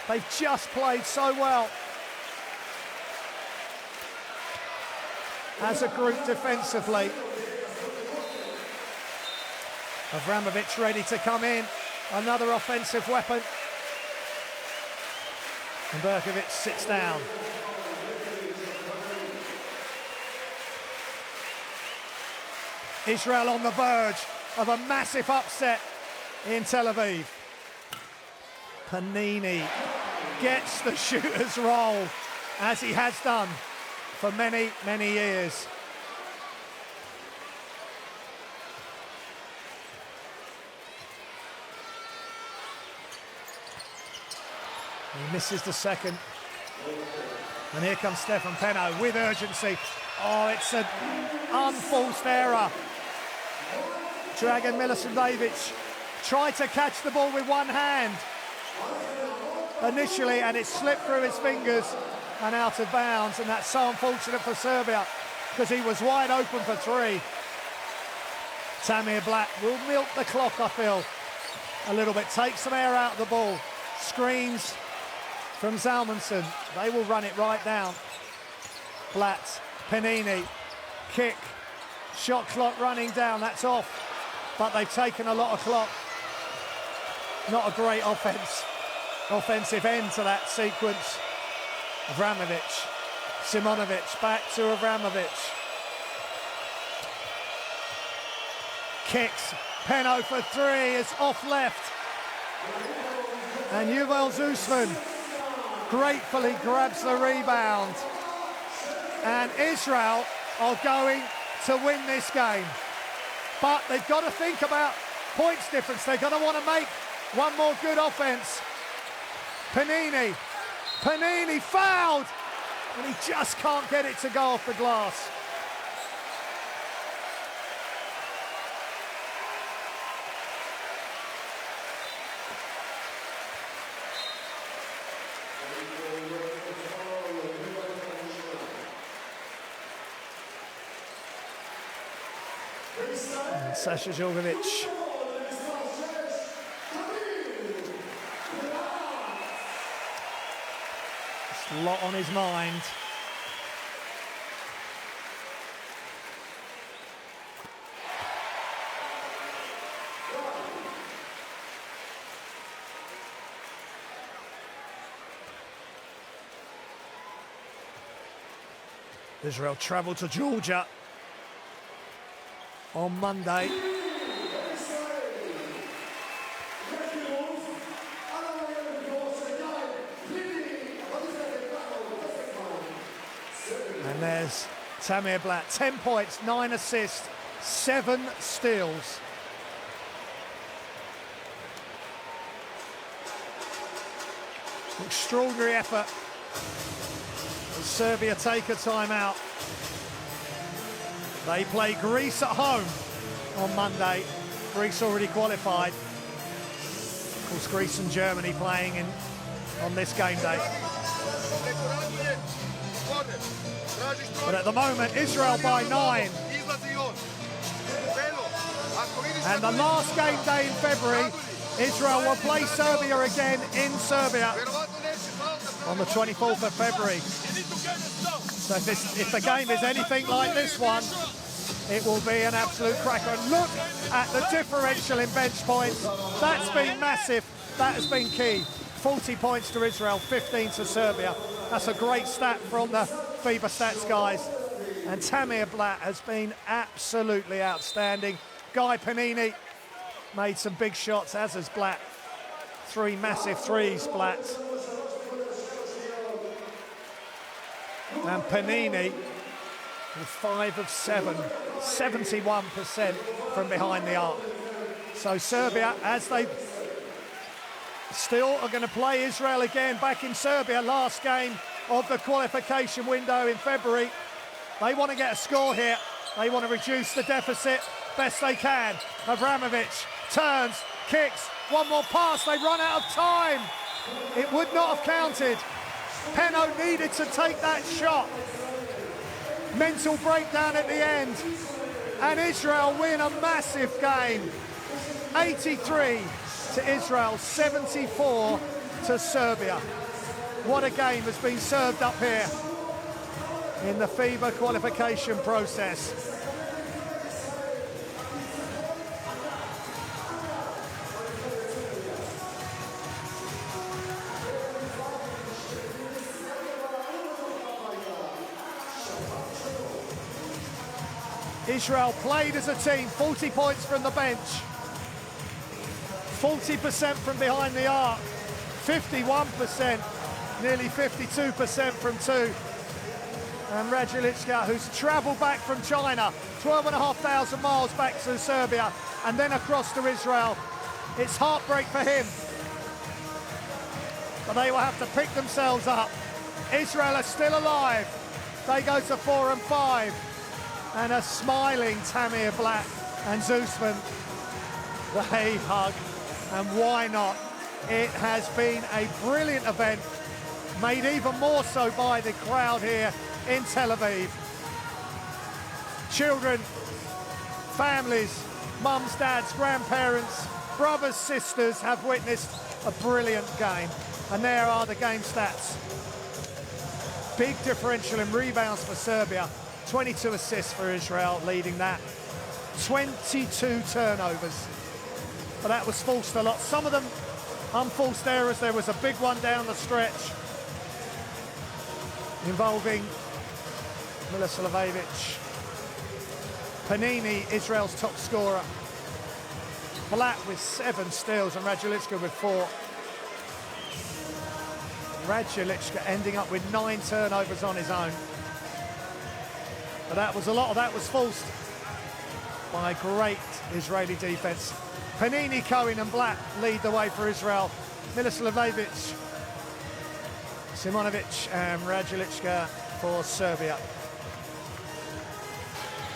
They've just played so well as a group defensively. Avramovic ready to come in. Another offensive weapon. And Berkovic sits down. Israel on the verge. of a massive upset in Tel Aviv. Panini gets the shooter's role, as he has done for many, many years. He misses the second. And here comes Stefan Penno with urgency. Oh, it's an unforced error. Dragan Milivojevic tried to catch the ball with one hand initially, and it slipped through his fingers and out of bounds, and that's so unfortunate for Serbia because he was wide open for three. Tamir Blatt will milk the clock, I feel, a little bit. Take some air out of the ball. Screens from Zalmanson. They will run it right down. Blatt, Panini, kick, shot clock running down. That's off, but they've taken a lot of clock. Not a great offensive end to that sequence. Avramovic, Simonovic, back to Avramovic. Kicks, Penno for three, is off left. And Yuval Zusman gratefully grabs the rebound. And Israel are going to win this game. But they've got to think about points difference. They're going to want to make one more good offense. Panini fouled, and he just can't get it to go off the glass. And Sasha Djurgovic a lot on his mind. Israel travel to Georgia on Monday. And there's Tamir Blatt, 10 points, 9 assists, 7 steals. Extraordinary effort. As Serbia take a timeout. They play Greece at home on Monday. Greece already qualified. Of course, Greece and Germany playing on this game day. But at the moment, Israel by 9. And the last game day in February, Israel will play Serbia again in Serbia on the 24th of February. So if the game is anything like this one, it will be an absolute cracker. And look at the differential in bench points. That's been massive. That has been key. 40 points to Israel, 15 to Serbia. That's a great stat from the FIBA stats guys. And Tamir Blatt has been absolutely outstanding. Guy Panini made some big shots, as has Blatt. 3 massive threes, Blatt. And Panini with 5 of 7, 71% from behind the arc. So Serbia, as they still are going to play Israel again back in Serbia, last game of the qualification window in February. They want to get a score here. They want to reduce the deficit best they can. Avramovic turns, kicks, one more pass, they run out of time. It would not have counted. Penno needed to take that shot. Mental breakdown at the end. And Israel win a massive game. 83 to Israel, 74 to Serbia. What a game has been served up here in the FIBA qualification process. Israel played as a team, 40 points from the bench, 40% from behind the arc, 51%, nearly 52% from two. And Raduljic, who's travelled back from China, 12,500 miles back to Serbia, and then across to Israel. It's heartbreak for him. But they will have to pick themselves up. Israel are still alive. They go to 4 and 5. And a smiling Tamir Black and Zusman, they hug. And why not? It has been a brilliant event, made even more so by the crowd here in Tel Aviv. Children, families, mums, dads, grandparents, brothers, sisters have witnessed a brilliant game. And there are the game stats. Big differential in rebounds for Serbia, 22 assists for Israel, leading that. 22 turnovers. But that was forced a lot. Some of them unforced errors. There was a big one down the stretch involving Milicevic. Panini, Israel's top scorer. Black with 7 steals and Raduljic with 4. Raduljic ending up with 9 turnovers on his own. But that was a lot of that was forced by great Israeli defense. Panini, Cohen and Black lead the way for Israel. Milicevic, Simonovic and Raduljic for Serbia.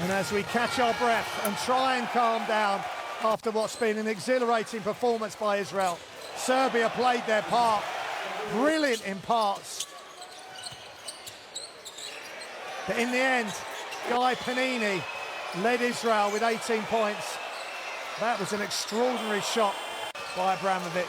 And as we catch our breath and try and calm down after what's been an exhilarating performance by Israel, Serbia played their part, brilliant in parts. But in the end, Guy Panini led Israel with 18 points. That was an extraordinary shot by Abramovich.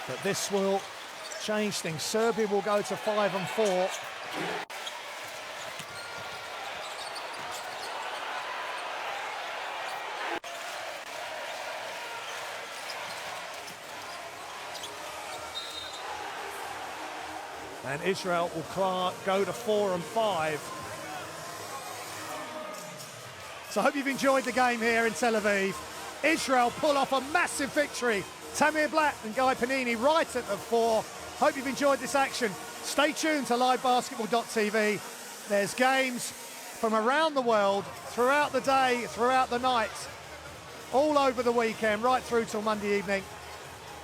But this will change things. Serbia will go to 5 and 4. And Israel will go to 4 and 5. So I hope you've enjoyed the game here in Tel Aviv. Israel pull off a massive victory. Tamir Black and Guy Panini right at the 4. Hope you've enjoyed this action. Stay tuned to livebasketball.tv. There's games from around the world, throughout the day, throughout the night, all over the weekend, right through till Monday evening.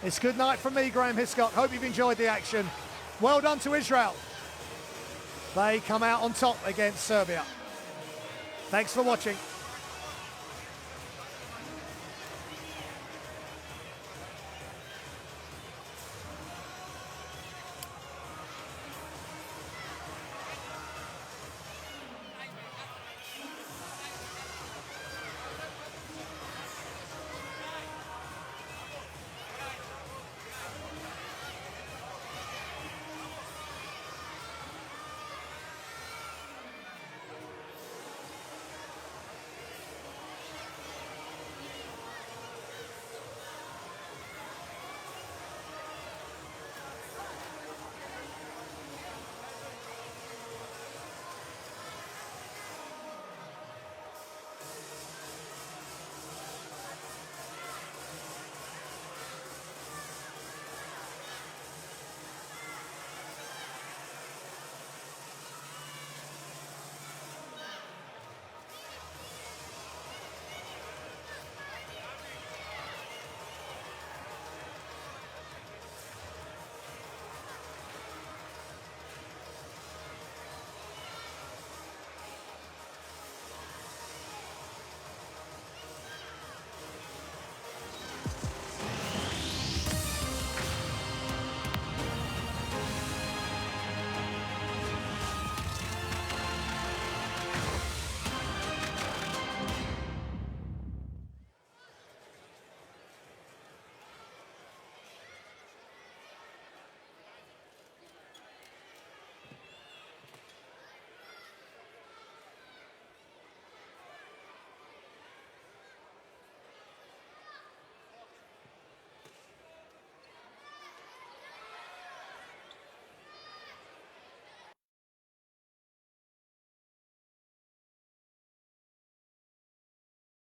It's good night from me, Graham Hiscock. Hope you've enjoyed the action. Well done to Israel. They come out on top against Serbia. Thanks for watching.